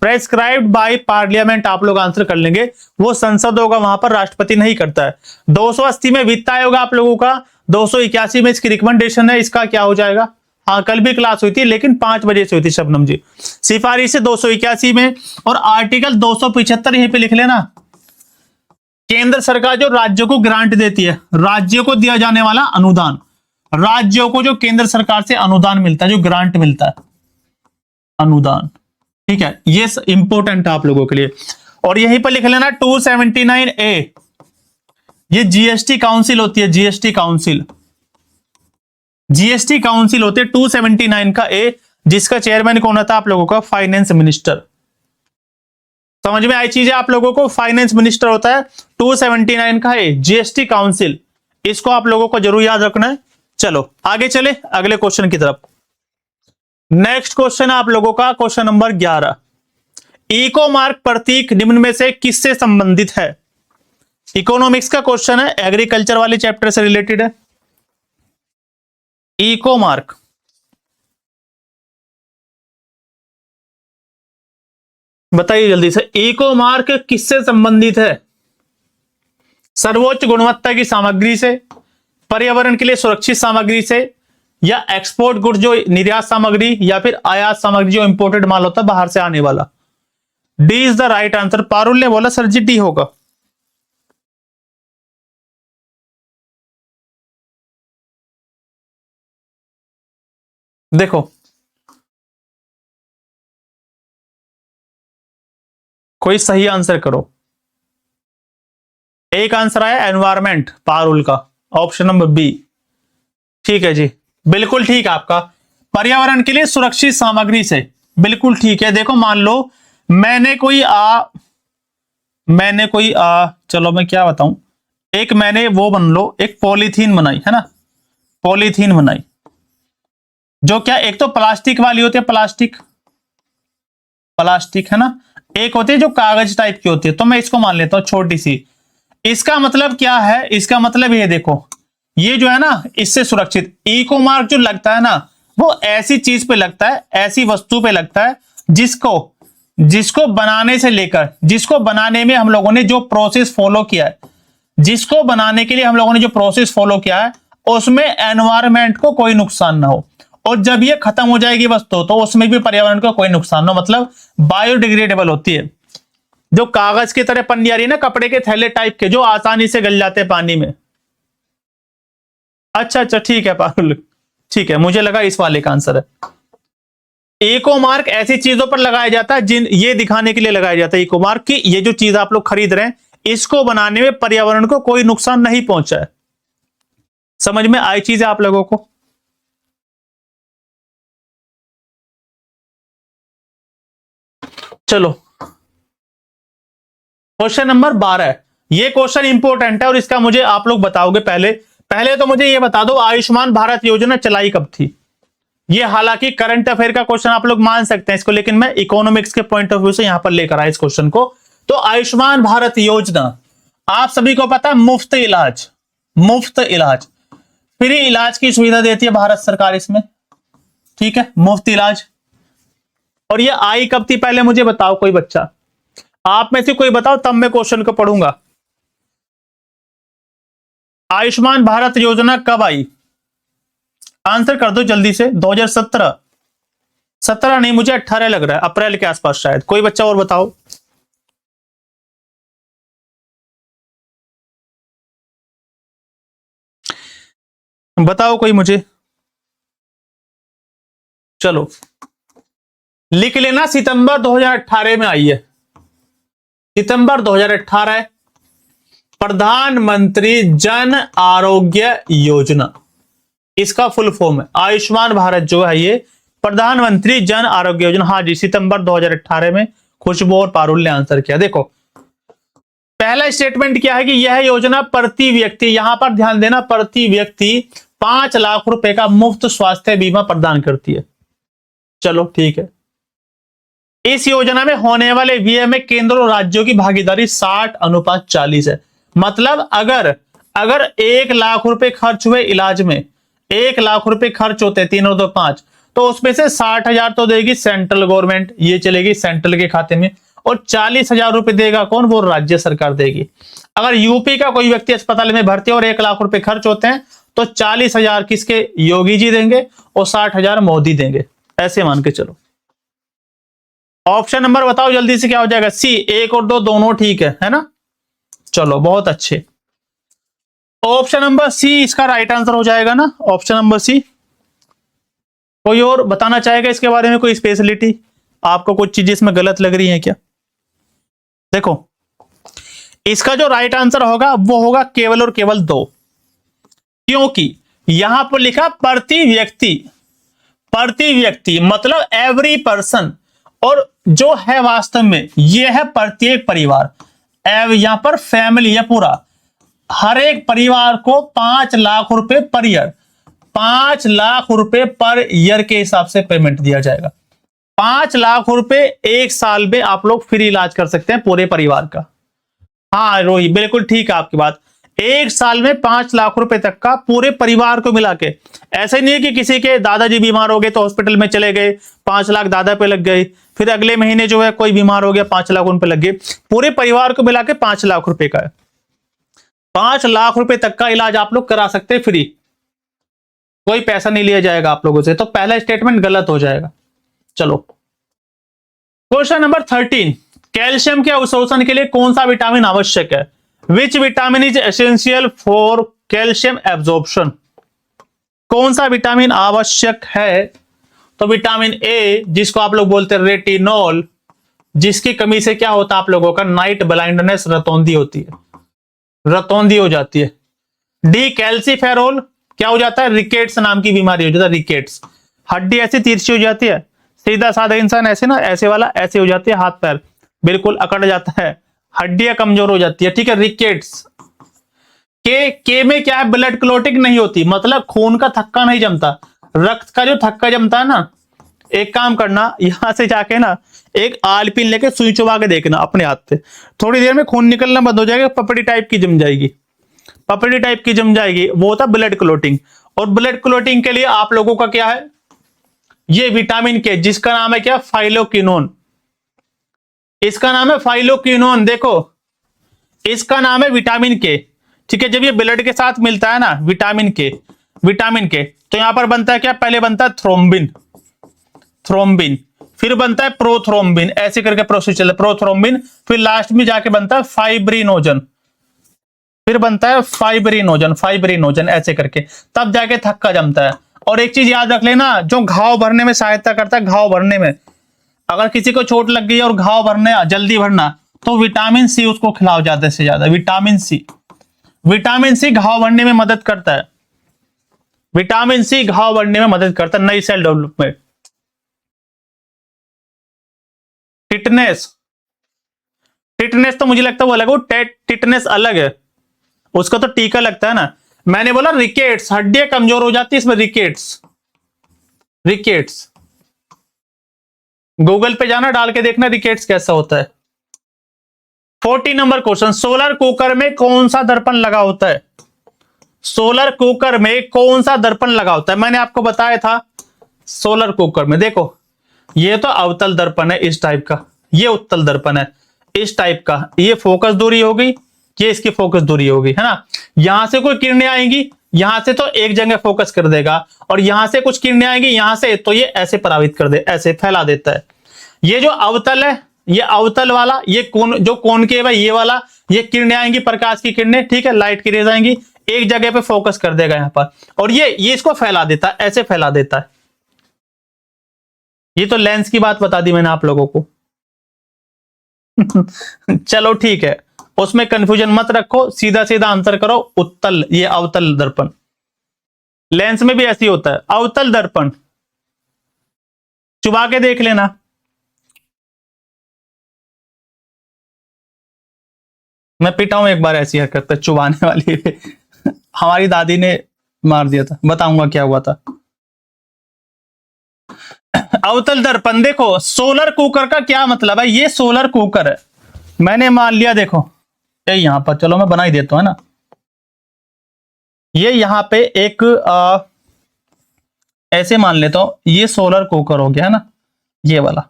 प्रेस्क्राइब्ड बाय पार्लियामेंट। आप लोग आंसर कर लेंगे, वो संसद होगा, वहां पर राष्ट्रपति नहीं करता है। 280 में वित्त आयोग आप लोगों का, 281 में इसकी रिकमेंडेशन है। इसका क्या हो जाएगा? हाँ कल भी क्लास हुई थी, लेकिन 5 बजे से हुई थी शबनम जी। सिफारिश है 281 में, और आर्टिकल 275 यहीं पे लिख लेना। केंद्र सरकार जो राज्यों को ग्रांट देती है, राज्यों को दिया जाने वाला अनुदान, राज्यों को जो केंद्र सरकार से अनुदान मिलता है, जो ग्रांट मिलता है, अनुदान, ठीक है, ये इंपॉर्टेंट है आप लोगों के लिए। और यहीं पर लिख लेना 279A, ये जीएसटी काउंसिल होती है, जीएसटी काउंसिल, जीएसटी काउंसिल होती है 279 का ए, जिसका चेयरमैन कौन होता है आप लोगों का? Finance minister. समझ में आई चीजें आप लोगों को? फाइनेंस मिनिस्टर होता है 279 का है जीएसटी काउंसिल, इसको आप लोगों को जरूर याद रखना है। चलो आगे चले अगले क्वेश्चन की तरफ। नेक्स्ट क्वेश्चन आप लोगों का क्वेश्चन नंबर 11, इको मार्क प्रतीक निम्न में से किससे संबंधित है? इकोनॉमिक्स का क्वेश्चन है, एग्रीकल्चर वाले चैप्टर से रिलेटेड है। इको मार्क, बताइए जल्दी से, इको मार्क किससे संबंधित है? सर्वोच्च गुणवत्ता की सामग्री से, पर्यावरण के लिए सुरक्षित सामग्री से, या एक्सपोर्ट गुड जो निर्यात सामग्री, या फिर आयात सामग्री जो इंपोर्टेड माल होता है बाहर से आने वाला। D is the right answer. Parul ने बोला सर जी डी होगा। देखो कोई सही आंसर करो। एक आंसर आया एनवायरमेंट, पारुल का, ऑप्शन नंबर बी। ठीक है जी, बिल्कुल ठीक है आपका। पर्यावरण के लिए सुरक्षित सामग्री से, बिल्कुल ठीक है। देखो मान लो मैंने कोई चलो मैं क्या बताऊं, एक मैंने वो बन लो एक पॉलीथीन बनाई है ना, पॉलीथीन बनाई, जो क्या एक तो प्लास्टिक वाली होती है, प्लास्टिक प्लास्टिक है ना, एक होती है जो कागज टाइप की होती है, तो मैं इसको मान लेता हूं छोटी सी। इसका मतलब क्या है, इसका मतलब ये देखो, ये जो है ना इससे सुरक्षित, इको मार्क जो लगता है ना वो ऐसी चीज पे लगता है, ऐसी वस्तु पे लगता है जिसको बनाने से लेकर, जिसको बनाने में हम लोगों ने जो प्रोसेस फॉलो किया है, जिसको बनाने के लिए हम लोगों ने जो प्रोसेस फॉलो किया है उसमें एनवायरमेंट को कोई नुकसान ना हो, और जब ये खत्म हो जाएगी वस्तु तो उसमें भी पर्यावरण को कोई नुकसान ना हो, मतलब बायोडिग्रेडेबल होती है। जो कागज की तरह पन्नी आ रही है ना, कपड़े के थैले टाइप के जो आसानी से गल जाते हैं पानी में। अच्छा अच्छा ठीक है पारुल, ठीक है, मुझे लगा इस वाले का आंसर है। इको मार्क ऐसी चीजों पर लगाया जाता है जिन ये दिखाने के लिए लगाया जाता है इको मार्क कि ये जो चीज आप लोग खरीद रहे हैं इसको बनाने में पर्यावरण को कोई नुकसान नहीं पहुंचा है। समझ में आई चीज है आप लोगों को? चलो क्वेश्चन नंबर 12, ये क्वेश्चन इंपॉर्टेंट है और इसका मुझे आप लोग बताओगे। पहले पहले तो मुझे ये बता दो आयुष्मान भारत योजना चलाई कब थी। ये हालांकि करंट अफेयर का क्वेश्चन आप लोग मान सकते हैं इसको, लेकिन मैं इकोनॉमिक्स के पॉइंट ऑफ व्यू से यहां पर लेकर आया इस क्वेश्चन को। तो आयुष्मान भारत योजना आप सभी को पता है, मुफ्त इलाज, मुफ्त इलाज, फ्री इलाज की सुविधा देती है भारत सरकार इसमें, ठीक है, मुफ्त इलाज। और ये आई कब थी पहले मुझे बताओ कोई बच्चा, आप में से कोई बताओ तब मैं क्वेश्चन को पढ़ूंगा। आयुष्मान भारत योजना कब आई, आंसर कर दो जल्दी से। 2017, 17 नहीं मुझे 18 लग रहा है, अप्रैल के आसपास शायद। कोई बच्चा और बताओ। बताओ कोई मुझे, चलो लिख लेना, सितंबर 2018 में आई है, सितंबर 2018। प्रधानमंत्री जन आरोग्य योजना इसका फुल फॉर्म है। आयुष्मान भारत जो है ये प्रधानमंत्री जन आरोग्य योजना, हाँ जी, सितंबर 2018 में खुशबू और पारुल ने आंसर किया। देखो पहला स्टेटमेंट क्या है कि यह योजना प्रति व्यक्ति, यहां पर ध्यान देना, प्रति व्यक्ति 5 लाख रुपए का मुफ्त स्वास्थ्य बीमा प्रदान करती है। चलो ठीक है, इस योजना में होने वाले व्यय में केंद्र और राज्यों की भागीदारी 60:40 है। मतलब अगर 1 लाख रुपए खर्च हुए इलाज में, 1 लाख रुपए खर्च होते 3 और 2 5, तो उसमें से 60,000 तो देगी सेंट्रल गवर्नमेंट, ये चलेगी सेंट्रल के खाते में, और 40,000 रुपए देगा कौन, वो राज्य सरकार देगी। अगर यूपी का कोई व्यक्ति अस्पताल में भर्ती और 1 लाख रुपए खर्च होते हैं तो 40,000 किसके, योगी जी देंगे, और 60,000 मोदी देंगे, ऐसे मान के चलो। ऑप्शन नंबर बताओ जल्दी से क्या हो जाएगा, सी, 1 और 2 दोनों ठीक है ना। चलो बहुत अच्छे, ऑप्शन नंबर सी इसका राइट आंसर हो जाएगा ना, ऑप्शन नंबर सी। कोई और बताना चाहेगा इसके बारे में, कोई स्पेशलिटी, आपको कुछ चीजें इसमें गलत लग रही है क्या? देखो इसका जो राइट आंसर होगा वो होगा केवल और केवल 2, क्योंकि यहां पर लिखा प्रति व्यक्ति, प्रति व्यक्ति मतलब एवरी पर्सन, और जो है वास्तव में ये है प्रत्येक परिवार, यहां पर फैमिली है पूरा, हर एक परिवार को 5 लाख रुपए पर ईयर, 5 लाख रुपए पर ईयर के हिसाब से पेमेंट दिया जाएगा। 5 लाख रुपए एक साल में आप लोग फ्री इलाज कर सकते हैं पूरे परिवार का। हाँ रोही बिल्कुल ठीक है आपकी बात, एक साल में 5 लाख रुपए तक का पूरे परिवार को मिला के। ऐसे नहीं है कि किसी के दादाजी बीमार हो गए तो हॉस्पिटल में चले गए, 5 लाख दादा पे लग गए, फिर अगले महीने जो है कोई बीमार हो गया 5 लाख उन पे लग गए, पूरे परिवार को मिला के 5 लाख रुपए का है। 5 लाख रुपए तक का इलाज आप लोग करा सकते हैं फ्री, कोई पैसा नहीं लिया जाएगा आप लोगों से। तो पहला स्टेटमेंट गलत हो जाएगा। चलो क्वेश्चन नंबर 13, कैल्शियम के अवशोषण के लिए कौन सा विटामिन आवश्यक है? Which vitamin is essential for calcium absorption? कौन सा विटामिन आवश्यक है तो विटामिन ए, जिसको आप लोग बोलते हैं रेटिनॉल, जिसकी कमी से क्या होता है आप लोगों का नाइट ब्लाइंडनेस, रतौंधी होती है, रतौंधी हो जाती है। डी कैल्सीफेरोल, क्या हो जाता है, रिकेट्स नाम की बीमारी हो जाता है, रिकेट्स। हड्डी ऐसी तिरछी हो जाती है, सीधा साधा इंसान ऐसे ना, ऐसे वाला ऐसे हो जाती है, हाथ पैर बिल्कुल अकड़ जाता है, हड्डियां कमजोर हो जाती है, ठीक है, रिकेट्स। के में क्या है, ब्लड क्लोटिंग नहीं होती, मतलब खून का थक्का नहीं जमता, रक्त का जो थक्का जमता है ना, एक काम करना, यहां से जाके ना एक आलपिन लेके सुई चुबा के देखना अपने हाथ से, थोड़ी देर में खून निकलना बंद हो जाएगा, पपड़ी टाइप की जम जाएगी, पपड़ी टाइप की जम जाएगी, वो होता ब्लड क्लोटिंग। और ब्लड क्लोटिंग के लिए आप लोगों का क्या है, ये विटामिन के, जिसका नाम है क्या, फाइलोक्विनोन, इसका नाम है फाइलोक्विनोन, देखो इसका नाम है विटामिन के, ठीक है। जब ये ब्लड के साथ मिलता है ना विटामिन के, विटामिन के, तो यहां पर बनता है क्या, पहले बनता है थ्रोम्बिन, थ्रोम्बिन, फिर बनता है प्रोथ्रोम्बिन, ऐसे करके प्रोसेस चलता है, प्रोथ्रोम्बिन, फिर लास्ट में जाके बनता है फाइब्रिनोजन, फिर बनता है फाइब्रिनोजन, फाइब्रिनोजन ऐसे करके, तब जाके थक्का जमता है। और एक चीज याद रख लेना, जो घाव भरने में सहायता करता है, घाव भरने में, अगर किसी को चोट लग गई और घाव भरने जल्दी भरना, तो विटामिन सी उसको खिलाओ ज्यादा से ज्यादा, विटामिन सी, विटामिन सी घाव भरने में मदद करता है, विटामिन सी घाव भरने में मदद करता है, नई सेल डेवलपमेंट। टिटनेस, टिटनेस तो मुझे लगता है वो अलग हो, टिटनेस अलग है, उसका तो टीका लगता है ना। मैंने बोला रिकेट्स, हड्डियां कमजोर हो जाती है, इसमें रिकेट्स, रिकेट्स, गूगल पे जाना, डाल के देखना रिकेट्स कैसा होता है। 40 नंबर क्वेश्चन, सोलर कुकर में कौन सा दर्पण लगा होता है, सोलर कुकर में कौन सा दर्पण लगा होता है, मैंने आपको बताया था। सोलर कुकर में देखो, ये तो अवतल दर्पण है इस टाइप का, ये उत्तल दर्पण है इस टाइप का, ये फोकस दूरी होगी, ये इसकी फोकस दूरी होगी, है ना। यहां से कोई किरणें आएंगी, यहां से तो एक जगह फोकस कर देगा, और यहां से कुछ किरणें आएंगी यहां से, तो ये ऐसे प्रभावित कर दे, ऐसे फैला देता है। ये जो अवतल है, ये अवतल वाला, ये कोन, जो कॉनकेव है ये वाला, ये किरणें आएंगी, प्रकाश की किरणें, ठीक है, लाइट की रेज आएंगी, एक जगह पे फोकस कर देगा यहां पर, और ये इसको फैला देता है, ऐसे फैला देता है। ये तो लेंस की बात बता दी मैंने आप लोगों को। चलो ठीक है, उसमें कंफ्यूजन मत रखो, सीधा सीधा आंसर करो, उत्तल, ये अवतल दर्पण। लेंस में भी ऐसी होता है, अवतल दर्पण, चुबा के देख लेना। मैं पिटा हूं एक बार ऐसी हरकत पे, चुबाने वाली हमारी दादी ने मार दिया था, बताऊंगा क्या हुआ था। अवतल दर्पण, देखो सोलर कुकर का क्या मतलब है, ये सोलर कुकर है, मैंने मान लिया, देखो ये यहां पर, चलो मैं बना ही देता हूं, है ना, ये यहां पे एक ऐसे मान लेता हूं, ये सोलर कुकर हो गया, है ना, ये वाला,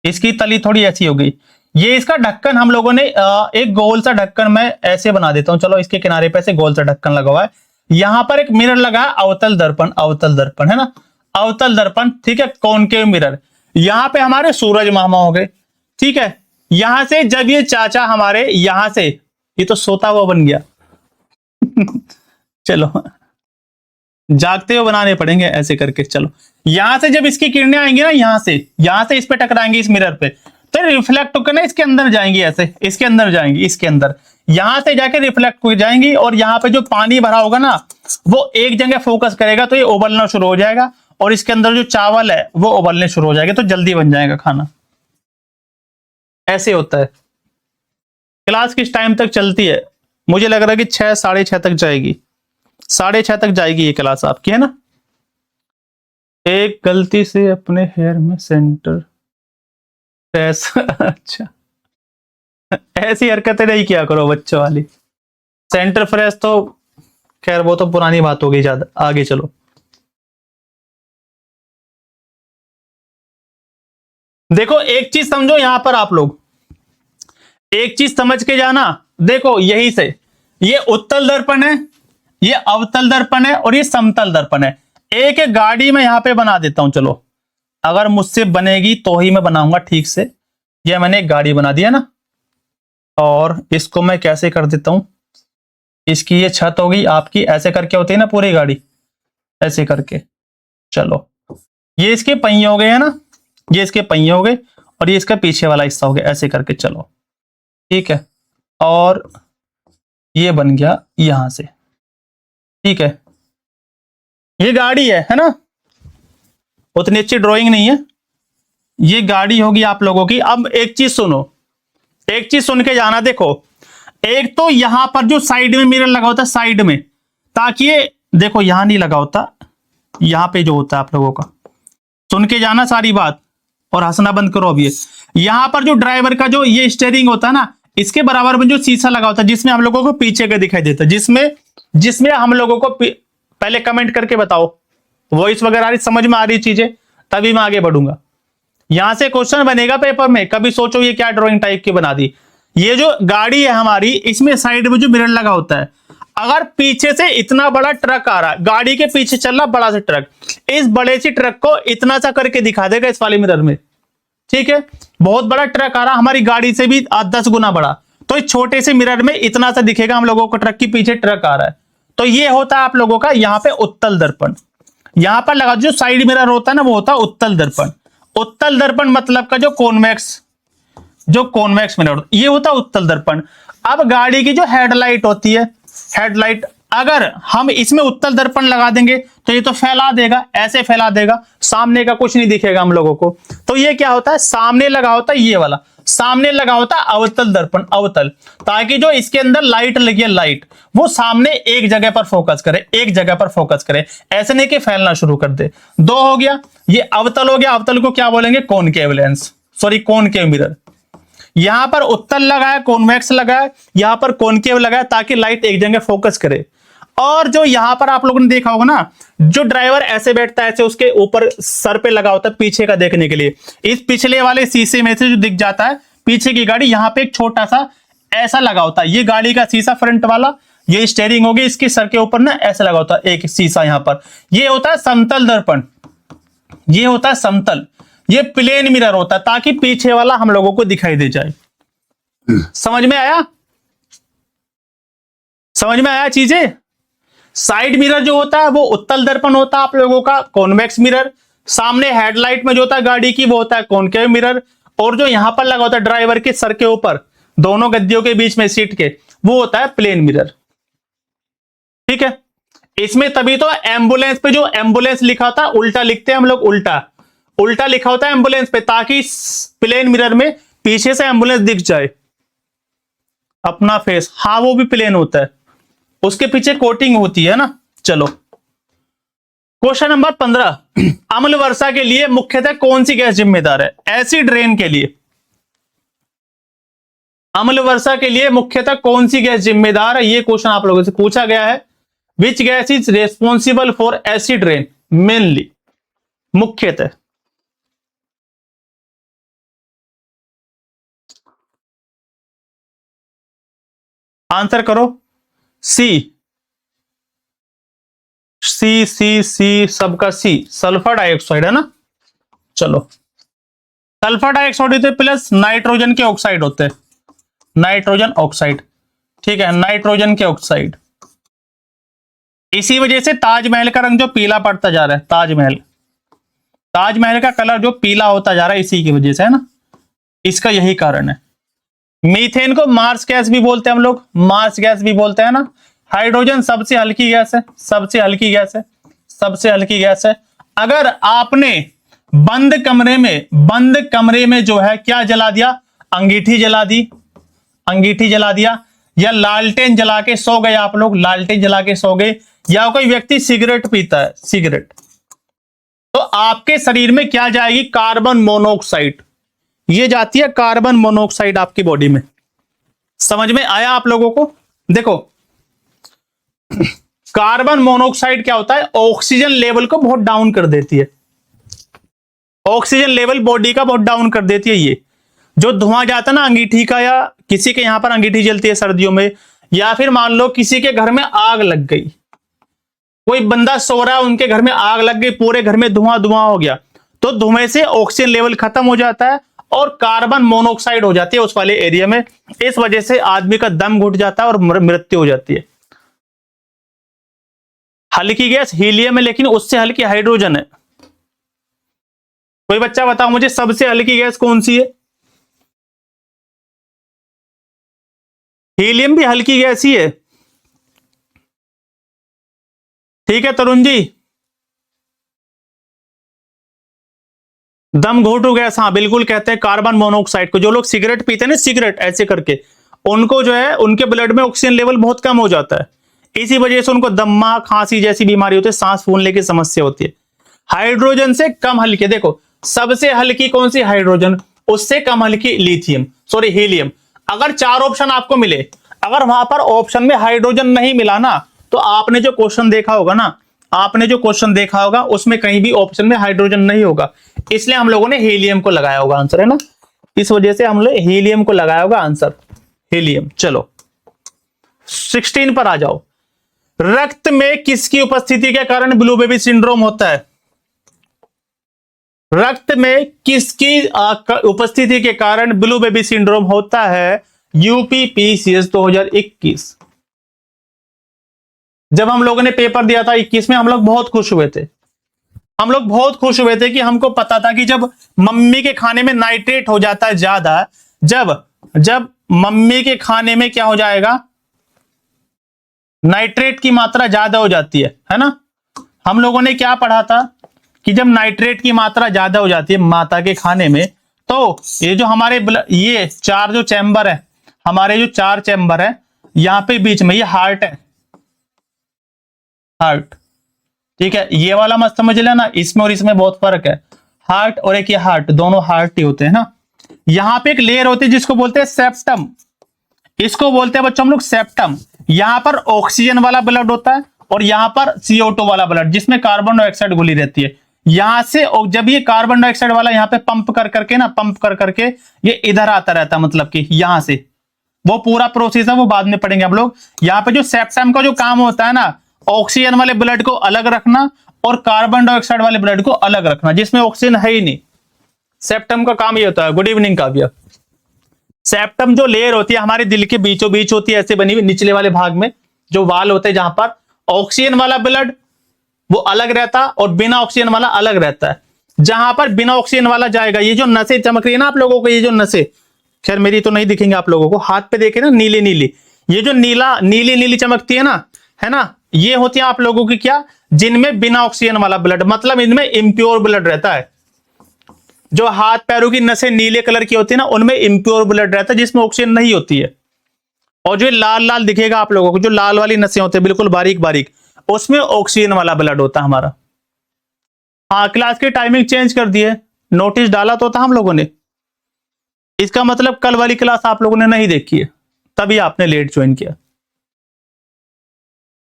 इसकी तली थोड़ी ऐसी हो गई, ये इसका ढक्कन हम लोगों ने एक गोल सा ढक्कन मैं ऐसे बना देता हूं, चलो इसके किनारे पे ऐसे गोल सा ढक्कन लगा हुआ है, यहां पर एक मिरर लगा है, अवतल दर्पण, अवतल दर्पण, है ना, अवतल दर्पण, ठीक है, कॉनकेव मिरर, यहां पे हमारे सूरज मामा हो गए, ठीक है। यहां से जब ये चाचा हमारे यहां से, ये तो सोता हुआ बन गया चलो जागते हुए बनाने पड़ेंगे ऐसे करके, चलो यहां से जब इसकी किरणें आएंगी ना, यहां से इस पे टकराएंगी, इस मिरर पे, तो रिफ्लेक्ट होकर ना इसके अंदर जाएंगी, ऐसे इसके अंदर जाएंगी, इसके अंदर, यहां से जाके रिफ्लेक्ट हो जाएंगी, और यहां पे जो पानी भरा होगा ना, वो एक जगह फोकस करेगा, तो ये उबलना शुरू हो जाएगा, और इसके अंदर जो चावल है वो उबलने शुरू हो जाएगा, तो जल्दी बन जाएगा खाना, ऐसे होता है। क्लास किस टाइम तक चलती है, मुझे लग रहा है कि 6, 6:30 तक जाएगी, 6:30 तक जाएगी ये क्लास आपकी, है ना। एक गलती से अपने हेयर में सेंटर फ्रेश अच्छा, ऐसी हरकतें नहीं किया करो बच्चों वाली, सेंटर फ्रेश तो खैर वो तो पुरानी बात हो गई, ज्यादा आगे चलो। देखो एक चीज समझो यहां पर आप लोग, एक चीज समझ के जाना, देखो यही से, ये उत्तल दर्पण है, ये अवतल दर्पण है, और ये समतल दर्पण है। एक एक गाड़ी में यहां पे बना देता हूं, चलो अगर मुझसे बनेगी तो ही मैं बनाऊंगा ठीक से। ये मैंने एक गाड़ी बना दिया ना, और इसको मैं कैसे कर देता हूं, इसकी ये छत होगी आपकी, ऐसे करके होती है ना पूरी गाड़ी, ऐसे करके, चलो ये इसके पहिए हो गए है ना, ये इसके पहिए हो गए और ये इसका पीछे वाला हिस्सा हो गया, ऐसे करके चलो, ठीक है। और ये बन गया यहां से, ठीक है। ये गाड़ी है ना, उतनी अच्छी ड्राइंग नहीं है, ये गाड़ी होगी आप लोगों की। अब एक चीज सुनो, एक चीज सुन के जाना। देखो, एक तो यहां पर जो साइड में मिरर लगा होता है, साइड में, ताकि ये देखो यहां नहीं लगा होता, यहां पे जो होता है आप लोगों का, सुन के जाना सारी बात और हंसना बंद करो। अब ये यहां पर जो ड्राइवर का जो ये स्टीयरिंग होता है ना, इसके बराबर में जो शीशा लगा होता है, जिसमें हम लोगों को पीछे का दिखाई देता है, जिसमें हम लोगों को पहले कमेंट करके बताओ, वॉइस वगैरह समझ में आ रही चीजें, तभी मैं आगे बढ़ूंगा। यहां से क्वेश्चन बनेगा पेपर में, कभी सोचो ये क्या ड्राइंग टाइप की बना दी। ये जो गाड़ी है हमारी, इसमें साइड में जो मिरर लगा होता है, अगर पीछे से इतना बड़ा ट्रक आ रहा है, गाड़ी के पीछे चल रहा बड़ा सा ट्रक, इस बड़े सी ट्रक को इतना सा करके दिखा देगा इस वाले मिरर में, ठीक है। बहुत बड़ा ट्रक आ रहा हमारी गाड़ी से भी 10 गुना बड़ा, तो इस छोटे से मिरर में इतना सा दिखेगा हम लोगों को, ट्रक के पीछे ट्रक आ रहा है। तो ये होता है आप लोगों का यहां पे उत्तल दर्पण। यहां पर लगा जो साइड मिरर होता है ना, वो होता है उत्तल दर्पण। उत्तल दर्पण मतलब का जो कॉन्वेक्स मिरर, ये होता है उत्तल दर्पण। अब गाड़ी की जो हेडलाइट होती है, हेडलाइट, अगर हम इसमें उत्तल दर्पण लगा देंगे तो ये तो फैला देगा, ऐसे फैला देगा, सामने का कुछ नहीं दिखेगा हम लोगों को। तो ये क्या होता है, सामने लगा होता है ये वाला, सामने लगा होता है अवतल दर्पण, अवतल, ताकि जो इसके अंदर लाइट लगी है, लाइट वो सामने एक जगह पर फोकस करे, एक जगह पर फोकस करे, ऐसे नहीं कि फैलना शुरू कर दे। दो हो गया, ये अवतल हो गया। अवतल को क्या बोलेंगे, concave lens, sorry concave mirror. यहां पर उत्तल लगा है, कॉन्वेक्स लगा है, यहां पर कॉनकेव लगा है, ताकि लाइट एक जगह फोकस करे। और जो यहां पर आप लोगों ने देखा होगा ना, जो ड्राइवर ऐसे बैठता है, ऐसे उसके ऊपर सर पे लगा होता है पीछे का देखने के लिए, इस पिछले वाले शीशे में से जो दिख जाता है पीछे की गाड़ी, यहां पे एक छोटा सा ऐसा लगा होता है, ये गाड़ी का शीशा फ्रंट वाला, ये स्टीयरिंग होगी, इसके सर के ऊपर ना ऐसा लगा होता है एक शीशा यहां पर। ये होता है समतल दर्पण, ये होता है समतल, ये प्लेन मिरर होता है, ताकि पीछे वाला हम लोगों को दिखाई दे जाए। समझ में आया, समझ में आया चीजें। साइड मिरर जो होता है वो उत्तल दर्पण होता है आप लोगों का, कॉन्वेक्स मिरर। सामने हेडलाइट में जो होता है गाड़ी की, वो होता है कॉनकेव मिरर। और जो यहां पर लगा होता है ड्राइवर के सर के ऊपर, दोनों गद्दियों के बीच में सीट के, वो होता है प्लेन मिरर, ठीक है। इसमें तभी तो एम्बुलेंस पे जो एम्बुलेंस लिखा था, उल्टा लिखते हैं हम लोग, उल्टा उल्टा लिखा होता है एम्बुलेंस पे, ताकि प्लेन मिरर में पीछे से एम्बुलेंस दिख जाए, अपना फेस, हाँ वो भी प्लेन होता है, उसके पीछे कोटिंग होती है ना। चलो क्वेश्चन नंबर 15, अम्ल वर्षा के लिए मुख्यतः कौन सी गैस जिम्मेदार है। एसिड रेन के लिए, अम्ल वर्षा के लिए मुख्यतः कौन सी गैस जिम्मेदार है, ये क्वेश्चन आप लोगों से पूछा गया है। Which gas is responsible for acid rain, mainly, मुख्यतः। आंसर करो, सी सी सी सी, सबका सी, सल्फर डाइऑक्साइड है ना। चलो, सल्फर डाइऑक्साइड होते प्लस नाइट्रोजन के ऑक्साइड होते हैं, नाइट्रोजन ऑक्साइड, ठीक है, नाइट्रोजन के ऑक्साइड। इसी वजह से ताजमहल का रंग जो पीला पड़ता जा रहा है, ताजमहल का कलर जो पीला होता जा रहा है, इसी की वजह से है ना, इसका यही कारण है। मीथेन को मार्स गैस भी बोलते हैं हम लोग, मार्स गैस भी बोलते हैं ना। हाइड्रोजन सबसे हल्की गैस है, सबसे हल्की गैस है, सबसे हल्की गैस है। अगर आपने बंद कमरे में जो है क्या जला दिया, अंगीठी जला दी, अंगीठी जला दिया, या लालटेन जला के सो गए आप लोग, लालटेन जला के सो गए, या कोई व्यक्ति सिगरेट पीता है, सिगरेट, तो आपके शरीर में क्या जाएगी, कार्बन मोनोऑक्साइड, ये जाती है कार्बन मोनोऑक्साइड आपकी बॉडी में। समझ में आया आप लोगों को। देखो कार्बन मोनोऑक्साइड क्या होता है, ऑक्सीजन लेवल को बहुत डाउन कर देती है, ऑक्सीजन लेवल बॉडी का बहुत डाउन कर देती है। ये जो धुआं जाता है ना अंगीठी का, या किसी के यहां पर अंगीठी जलती है सर्दियों में, या फिर मान लो किसी के घर में आग लग गई, कोई बंदा सो रहा है, उनके घर में आग लग गई, पूरे घर में धुआं धुआं हो गया, तो धुएं से ऑक्सीजन लेवल खत्म हो जाता है और कार्बन मोनोऑक्साइड हो जाती है उस वाले एरिया में। इस वजह से आदमी का दम घुट जाता है और मृत्यु हो जाती है। हल्की गैस हीलियम है, लेकिन उससे हल्की हाइड्रोजन है, कोई बच्चा बताओ मुझे सबसे हल्की गैस कौन सी है? हीलियम भी हल्की गैस ही है। ठीक है तरुण जी। दम घोटू गैस, हाँ बिल्कुल कहते हैं कार्बन मोनोऑक्साइड को। जो लोग सिगरेट पीते हैं ना, सिगरेट ऐसे करके, उनको जो है उनके ब्लड में ऑक्सीजन लेवल बहुत कम हो जाता है, इसी वजह से उनको दम्मा खांसी जैसी बीमारी होती है, सांस फूलने की समस्या होती है। हाइड्रोजन से कम हल्की, देखो सबसे हल्की कौन सी? हाइड्रोजन। उससे कम हल्की लिथियम, सॉरी हीलियम। अगर चार ऑप्शन आपको मिले, अगर वहां पर ऑप्शन में हाइड्रोजन नहीं मिला ना, तो आपने जो क्वेश्चन देखा होगा ना, आपने जो क्वेश्चन देखा होगा उसमें कहीं भी ऑप्शन में हाइड्रोजन नहीं होगा, इसलिए हम लोगों ने हीलियम को लगाया होगा आंसर, है ना। इस वजह से हम लोग हीलियम को लगाया होगा आंसर, हीलियम। चलो 16 पर आ जाओ। रक्त में किसकी उपस्थिति के कारण ब्लू बेबी सिंड्रोम होता है? रक्त में किसकी उपस्थिति के कारण ब्लू बेबी सिंड्रोम होता है? यूपीपीसीएस 2021। जब हम लोगों ने पेपर दिया था 21 में, हम लोग बहुत खुश हुए थे। हम लोग बहुत खुश हुए थे कि हमको पता था कि जब मम्मी के खाने में नाइट्रेट हो जाता है ज्यादा, जब जब मम्मी के खाने में क्या हो जाएगा, नाइट्रेट की मात्रा ज्यादा हो जाती है ना। हम लोगों ने क्या पढ़ा था कि जब नाइट्रेट की मात्रा ज्यादा हो जाती है माता के खाने में, तो ये जो हमारे ये चार जो चैम्बर है, हमारे जो चार चैम्बर है, यहां पे बीच में ये हार्ट है, हार्ट। ठीक है, ये वाला मत समझ लेना, इसमें और इसमें बहुत फर्क है। हार्ट और एक ये हार्ट, दोनों हार्ट ही होते हैं ना। यहां पे एक लेयर होती है जिसको बोलते हैं सेप्टम, इसको बोलते हैं बच्चों हम लोग सेप्टम। यहां पर ऑक्सीजन वाला ब्लड होता है और यहां पर CO2 वाला ब्लड, जिसमें कार्बन डाइऑक्साइड घुली रहती है। यहां से जब ये कार्बन डाइऑक्साइड वाला यहां पे पंप कर करके ना, पंप कर करके ये इधर आता रहता है, मतलब कि यहां से, वो पूरा प्रोसेस है, वो बाद में पढ़ेंगे हम लोग। यहां पे जो सेप्टम का जो काम होता है ना, ऑक्सीजन वाले ब्लड को अलग रखना और कार्बन डाइऑक्साइड वाले ब्लड को अलग रखना, जिसमें ऑक्सीजन है ही नहीं। सेप्टम का काम ये होता है। गुड इवनिंग काव्य। सेप्टम जो लेयर होती है हमारे दिल के बीचों बीच होती है, ऐसे बनी हुई, निचले वाले भाग में जो वाल होते हैं, जहां पर ऑक्सीजन वाला ब्लड वो अलग रहता है और बिना ऑक्सीजन वाला अलग रहता है। जहां पर बिना ऑक्सीजन वाला जाएगा, ये जो नसें चमक रही है ना आप लोगों को, ये जो नसें, खैर मेरी तो नहीं दिखेंगे आप लोगों को, हाथ पे देखे ना नीली नीली, ये जो नीला नीली नीली चमकती है ना, ये होती है आप लोगों की क्या, जिनमें बिना ऑक्सीजन वाला ब्लड, मतलब इनमें इम्प्योर ब्लड रहता है। जो हाथ पैरों की नसें नीले कलर की होती है ना, उनमें इम्प्योर ब्लड रहता है, जिसमें ऑक्सीजन नहीं होती है। और जो लाल लाल दिखेगा आप लोगों को, जो लाल वाली नसें होती है बिल्कुल बारीक बारीक, उसमें ऑक्सीजन वाला ब्लड होता है हमारा। हाँ, क्लास की टाइमिंग चेंज कर दी है, नोटिस डाला तो था हम लोगों ने। इसका मतलब कल वाली क्लास आप लोगों ने नहीं देखी है, तभी आपने लेट ज्वाइन किया।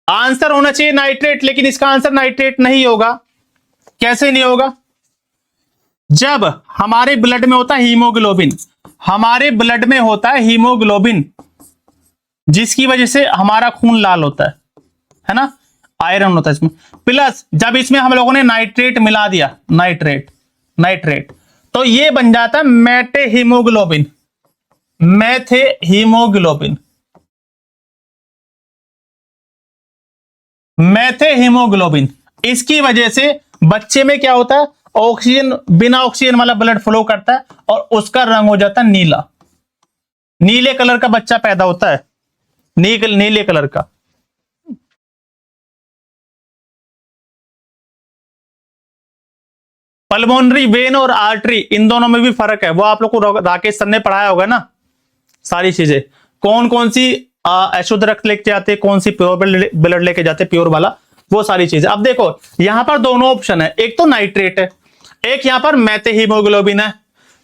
आंसर होना चाहिए नाइट्रेट, लेकिन इसका आंसर नाइट्रेट नहीं होगा। कैसे नहीं होगा? जब हमारे ब्लड में होता है हीमोग्लोबिन, हमारे ब्लड में होता है हीमोग्लोबिन, जिसकी वजह से हमारा खून लाल होता है ना, आयरन होता है इसमें। प्लस जब इसमें हम लोगों ने नाइट्रेट मिला दिया, नाइट्रेट नाइट्रेट, तो ये बन जाता है मेथे हीमोग्लोबिन, मेथे हीमोग्लोबिन, मेथे हीमोग्लोबिन। इसकी वजह से बच्चे में क्या होता है, ऑक्सीजन, बिना ऑक्सीजन वाला ब्लड फ्लो करता है और उसका रंग हो जाता है नीला, नीले कलर का बच्चा पैदा होता है, नीले कलर का। पल्मोनरी वेन और आर्टरी, इन दोनों में भी फर्क है, वो आप लोग को राकेश सर ने पढ़ाया होगा ना सारी चीजें। कौन कौन सी अशुद्ध रक्त लेके जाते, कौन सी प्योर ब्लड लेके जाते, प्योर वाला, वो सारी चीजें। अब देखो यहां पर दोनों ऑप्शन है, एक तो नाइट्रेट है, एक यहां पर मेथहीमोग्लोबिन है।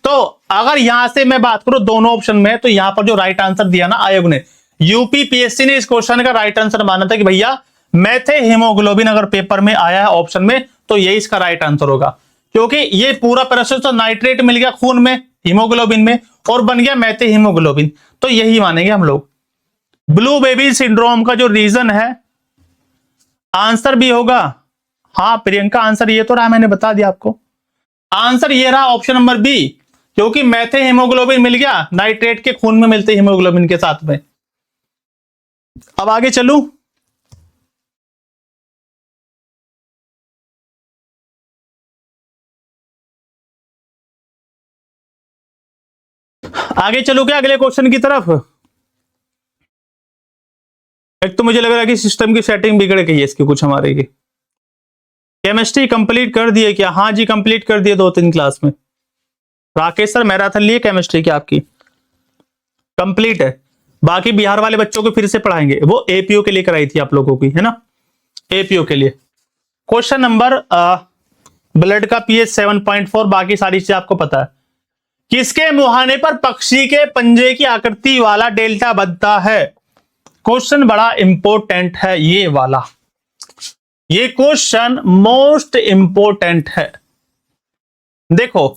तो अगर यहां से मैं बात करूं दोनों ऑप्शन में, तो यहां पर जो राइट आंसर दिया ना आयोग ने, यूपीपीएससी ने इस क्वेश्चन का राइट आंसर माना था कि भैया मेथहीमोग्लोबिन अगर पेपर में आया है ऑप्शन में, तो यही इसका राइट आंसर होगा, क्योंकि ये पूरा प्रोसेस तो नाइट्रेट मिल गया खून में, हीमोग्लोबिन में, और बन गया मेथहीमोग्लोबिन, तो यही मानेंगे हम लोग। ब्लू बेबी सिंड्रोम का जो रीजन है, आंसर भी होगा। हाँ प्रियंका, आंसर ये तो रहा, मैंने बता दिया आपको, आंसर ये रहा ऑप्शन नंबर बी, क्योंकि मेथहीमोग्लोबिन मिल गया, नाइट्रेट के खून में मिलते हीमोग्लोबिन के साथ में। अब आगे चलूं। आगे चलो क्या अगले क्वेश्चन की तरफ। एक तो मुझे लग रहा है कि सिस्टम की सेटिंग बिगड़ गई है इसकी कुछ हमारे की। केमिस्ट्री कंप्लीट कर दिए क्या? हाँ जी कंप्लीट कर दिए 2-3 क्लास में। राकेश सर मैराथन लिए केमिस्ट्री की आपकी कंप्लीट है। बाकी बिहार वाले बच्चों को फिर से पढ़ाएंगे, वो एपीओ के लिए कराई थी आप लोगों की, है ना, एपीओ के लिए। क्वेश्चन नंबर ब्लड का पीएच 7.4, बाकी सारी चीजें आपको पता है। किसके मुहाने पर पक्षी के पंजे की आकृति वाला डेल्टा बनता है? क्वेश्चन बड़ा इंपॉर्टेंट है ये वाला, ये क्वेश्चन मोस्ट इंपॉर्टेंट है। देखो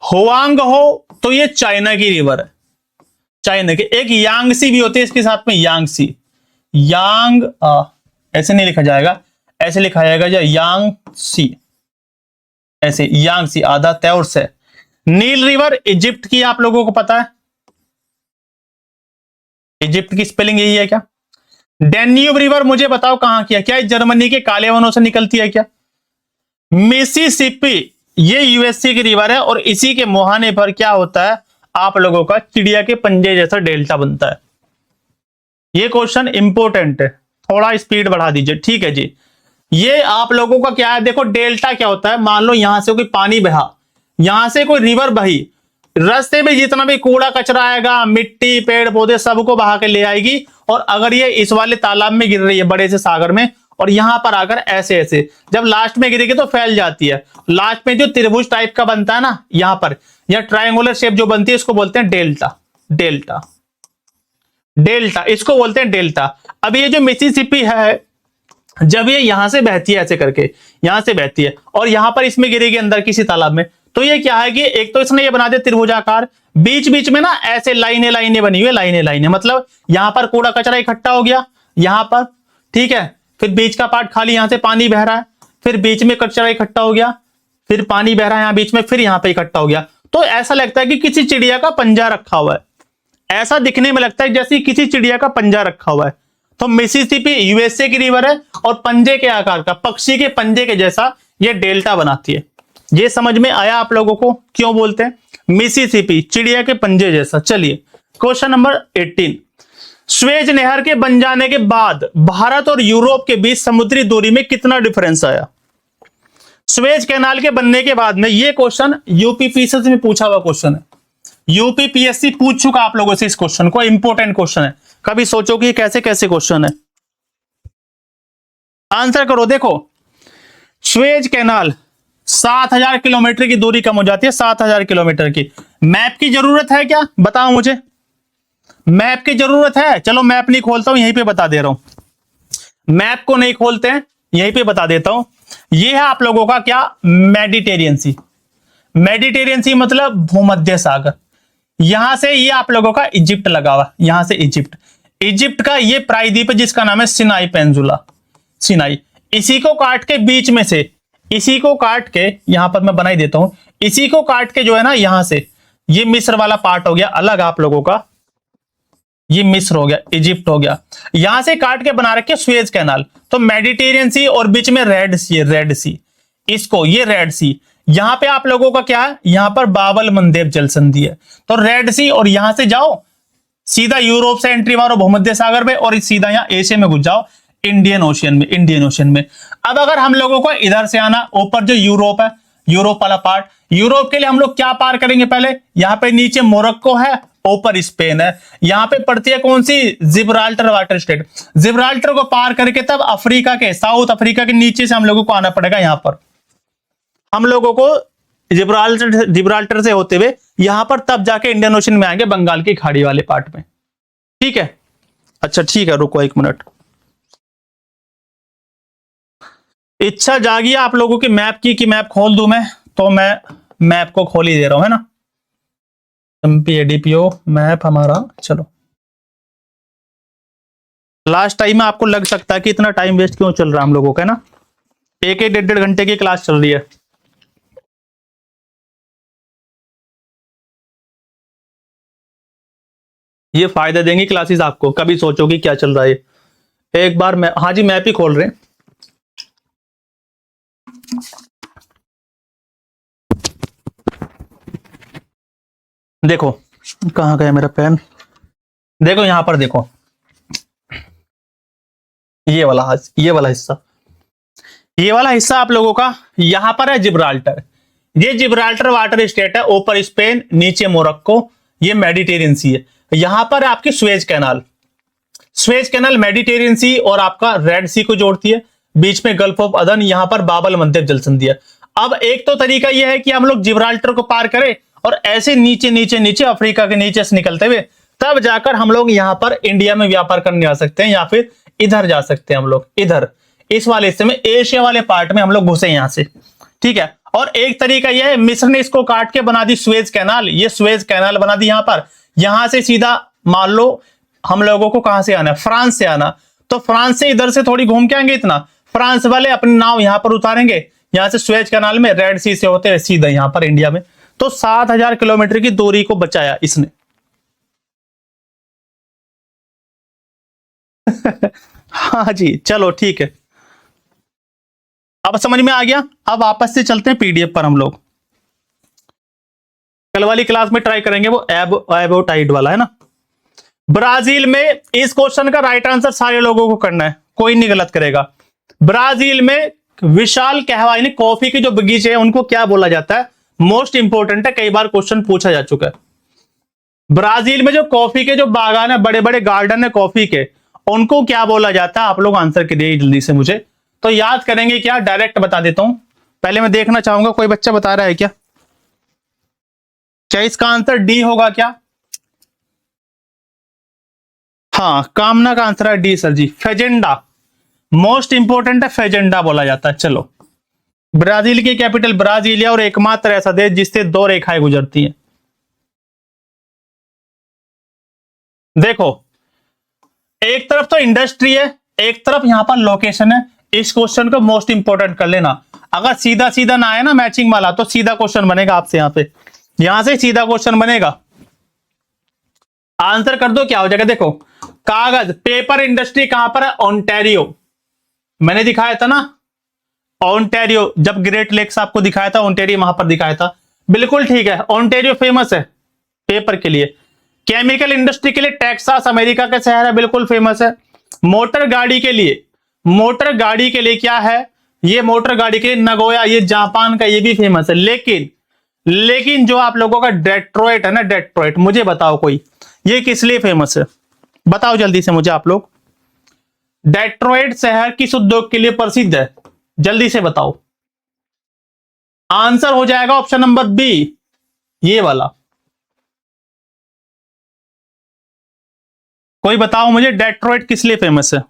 हुआंग हो तो ये चाइना की रिवर है, चाइना की। एक यांगसी भी होती है इसके साथ में, यांगसी, यांग ऐसे नहीं लिखा जाएगा, ऐसे लिखा जाएगा जो यांगसी, ऐसे यांगसी आधा तौर से। नील रिवर इजिप्ट की, आप लोगों को पता है इजिप्ट की स्पेलिंग यही है क्या? डैन्यूब रिवर मुझे बताओ कहां की है? क्या जर्मनी के काले वनों से निकलती है क्या? मिसिसिपी ये यूएसए की रिवर है और इसी के मुहाने पर क्या होता है आप लोगों का चिड़िया के पंजे जैसा डेल्टा बनता है। ये क्वेश्चन इंपॉर्टेंट है, थोड़ा स्पीड बढ़ा दीजिए, ठीक है जी। ये आप लोगों का क्या है, देखो डेल्टा क्या होता है, मान लो यहां से कोई पानी बहा, यहां से कोई रिवर बही, रास्ते में जितना भी कूड़ा कचरा आएगा, मिट्टी पेड़ पौधे सबको बहा के ले आएगी, और अगर ये इस वाले तालाब में गिर रही है बड़े से सागर में, और यहां पर आकर ऐसे ऐसे जब लास्ट में गिरेगी तो फैल जाती है। लास्ट में जो त्रिभुज टाइप का बनता है ना यहां पर, या ट्रायंगुलर शेप जो बनती है इसको बोलते हैं डेल्टा, डेल्टा, डेल्टा इसको बोलते हैं डेल्टा। अब ये जो मिसिसिपी है जब ये यहां से बहती है ऐसे करके, यहां से बहती है और यहां पर इसमें गिरेगी अंदर किसी तालाब में, तो ये क्या है कि एक तो इसने ये बना दिया त्रिभुजाकार, बीच बीच में ना ऐसे लाइनें लाइनें बनी हुई है, लाइनें लाइनें, मतलब यहां पर कूड़ा कचरा इकट्ठा हो गया यहां पर, ठीक है, फिर बीच का पार्ट खाली, यहां से पानी बह रहा है, फिर बीच में कचरा इकट्ठा हो गया, फिर पानी बह रहा है यहां बीच में, फिर यहां पे इकट्ठा हो गया। तो ऐसा लगता है कि किसी चिड़िया का पंजा रखा हुआ है, ऐसा दिखने में लगता है जैसे किसी चिड़िया का पंजा रखा हुआ है। तो मिसिसिपी यूएसए की रिवर है और पंजे के आकार का, पक्षी के पंजे के जैसा ये डेल्टा बनाती है। ये समझ में आया आप लोगों को क्यों बोलते हैं मिसिसिपी, चिड़िया के पंजे जैसा। चलिए क्वेश्चन नंबर 18, स्वेज नहर के बन जाने के बाद भारत और यूरोप के बीच समुद्री दूरी में कितना डिफरेंस आया? स्वेज कैनाल के बनने के बाद में, ये क्वेश्चन यूपीपीएससी में पूछा हुआ क्वेश्चन है, यूपीपीएससी पूछ चुका आप लोगों से इस क्वेश्चन को, इंपॉर्टेंट क्वेश्चन है, कभी सोचो कि कैसे कैसे क्वेश्चन है, आंसर करो। देखो स्वेज कैनाल 7000 किलोमीटर की दूरी कम हो जाती है, 7000 किलोमीटर की। मैप की जरूरत है क्या, बताओ मुझे, मैप की जरूरत है? चलो मैप नहीं खोलता हूं, यहीं पे बता दे रहा हूं, मैप को नहीं खोलते हैं, यहीं पे बता देता हूं। ये है आप लोगों का क्या, मेडिटेरियन सी, मेडिटेरियन सी मतलब भूमध्य सागर। यहां से ये आप लोगों का इजिप्ट लगा हुआ, यहां से इजिप्ट, इजिप्ट का ये प्रायद्वीप जिसका नाम है सिनाई पेंजुला, सिनाई, इसी को काट के बीच में से, इसी को काट के यहां पर मैं बनाई देता हूं, इसी को काट के जो है ना यहां से ये मिस्र वाला पार्ट हो गया अलग आप लोगों का, ये मिस्र हो गया, इजिप्ट हो गया, यहां से काट के बना रखे स्वेज कैनाल। तो मेडिटेरियन सी और बीच में रेड सी, रेड सी, इसको ये रेड सी, यहां पे आप लोगों का क्या है, यहां पर बाबल मंदेब जल संधि है, तो रेड सी, और यहां से जाओ सीधा यूरोप से एंट्री मारो भूमध्य सागर में, और सीधा यहां एशिया में घुस जाओ इंडियन ओशियन में, इंडियन ओशियन में। अब अगर हम लोगों को इधर से आना, ऊपर जो यूरोप है, यूरोप वाला पार्ट, यूरोप के लिए हम लोग क्या पार करेंगे पहले, यहां पे नीचे मोरक्को है, ऊपर स्पेन है, यहां पे पड़ती है कौन सी, जिब्राल्टर वाटर स्टेट, जिब्राल्टर को पार करके तब अफ्रीका के, साउथ अफ्रीका के नीचे से हम लोगों को आना पड़ेगा, यहां पर हम लोगों को जिब्राल्टर से होते हुए यहां पर तब जाके इंडियन ओशन में आएंगे, बंगाल की खाड़ी वाले पार्ट में, ठीक है। अच्छा ठीक है, रुको 1 मिनट, इच्छा जागी आप लोगों की मैप की कि मैप खोल दूं मैं, तो मैं मैप को खोल ही दे रहा हूं, है ना, एमपीएडीपीओ मैप हमारा। चलो लास्ट टाइम में आपको लग सकता है कि इतना टाइम वेस्ट क्यों चल रहा है हम लोगों का, है ना, 1-1 1.5 घंटे की क्लास चल रही है। ये फायदा देंगी क्लासेस आपको, कभी सोचो कि क्या चल रहा है। एक बार मैं, हाँ जी मैप ही खोल रहे हैं, देखो कहाँ गया मेरा पेन? देखो यहां पर देखो, ये वाला हिस्सा, ये वाला हिस्सा आप लोगों का यहां पर है जिब्राल्टर। ये जिब्राल्टर वाटर स्टेट है, ऊपर स्पेन, नीचे मोरक्को, ये मेडिटेरियन सी है। यहां पर आपकी Suez canal, Suez canal Mediterranean sea और आपका रेड सी को जोड़ती है, बीच में गल्फ ऑफ अदन, यहां पर बाबल मंदेब जलसंधि है। अब एक तो तरीका यह है कि हम लोग जिब्राल्टर को पार करें और ऐसे नीचे नीचे नीचे अफ्रीका के नीचे से निकलते हुए तब जाकर हम लोग यहां पर इंडिया में व्यापार करने आ सकते हैं, या फिर इधर जा सकते हैं हम लोग, इधर इस वाले हिस्से में, एशिया वाले पार्ट में हम लोग घुसे यहां से, ठीक है। और एक तरीका यह है, मिस्र ने इसको काट के बना दी स्वेज कैनाल, ये स्वेज कैनाल बना दी यहां पर। यहां से सीधा मान लो हम लोगों को कहां से आना है, फ्रांस से आना, तो फ्रांस से इधर से थोड़ी घूम के आएंगे, इतना फ्रांस वाले अपनी नाव यहां पर उतारेंगे, यहां से स्वेज कैनाल में रेड सी से होते सीधा यहां पर इंडिया में। तो 7,000 किलोमीटर की दूरी को बचाया इसने। हाँ जी, चलो ठीक है, अब समझ में आ गया। अब वापस से चलते हैं पीडीएफ पर। हम लोग कल वाली क्लास में ट्राई करेंगे वो एबोटाइड वाला, है ना। ब्राजील में, इस क्वेश्चन का राइट आंसर सारे लोगों को करना है, कोई नहीं गलत करेगा। ब्राजील में विशाल कहवाई कॉफी के जो बगीचे हैं उनको क्या बोला जाता है? मोस्ट इंपोर्टेंट है, कई बार क्वेश्चन पूछा जा चुका है। ब्राजील में जो कॉफी के जो बागान है, बड़े बड़े गार्डन है कॉफी के, उनको क्या बोला जाता है? आप लोग आंसर करिए जल्दी से मुझे। तो याद करेंगे क्या, डायरेक्ट बता देता हूं, पहले मैं देखना चाहूंगा कोई बच्चा बता रहा है क्या? क्या इसका आंसर डी होगा क्या? हाँ, कामना का आंसर है डी सर जी, फेजेंडा। मोस्ट इंपोर्टेंट है, फेजेंडा बोला जाता है। चलो, ब्राजील की कैपिटल ब्राजीलिया और एकमात्र ऐसा देश जिससे 2 रेखाएं गुजरती हैं। देखो, एक तरफ तो इंडस्ट्री है, एक तरफ यहां पर लोकेशन है। इस क्वेश्चन को मोस्ट इंपोर्टेंट कर लेना। अगर सीधा सीधा ना आए ना मैचिंग वाला, तो सीधा क्वेश्चन बनेगा आपसे यहां पे, यहां से सीधा क्वेश्चन बनेगा। आंसर कर दो, क्या हो जाएगा? देखो, कागज पेपर इंडस्ट्री कहां पर है? ओंटारियो। मैंने दिखाया था ना ओंटारियो, जब ग्रेट लेक्स आपको दिखाया था, ओंटारियो वहां पर दिखाया था। बिल्कुल ठीक है, ओंटारियो फेमस है पेपर के लिए। केमिकल इंडस्ट्री के लिए टेक्सास अमेरिका का शहर है, बिल्कुल फेमस है। मोटर गाड़ी के लिए, मोटर गाड़ी के लिए क्या है? ये मोटर गाड़ी के लिए नगोया, ये जापान का, ये भी फेमस है। लेकिन जो आप लोगों का डेट्रॉइट है ना, डेट्रॉइट, मुझे बताओ कोई, ये किस लिए फेमस है? बताओ जल्दी से मुझे आप लोग। डेट्रॉइट शहर किस उद्योग के लिए प्रसिद्ध है? जल्दी से बताओ। आंसर हो जाएगा ऑप्शन नंबर बी, ये वाला। कोई बताओ मुझे, डेट्रॉइट किस लिए फेमस है?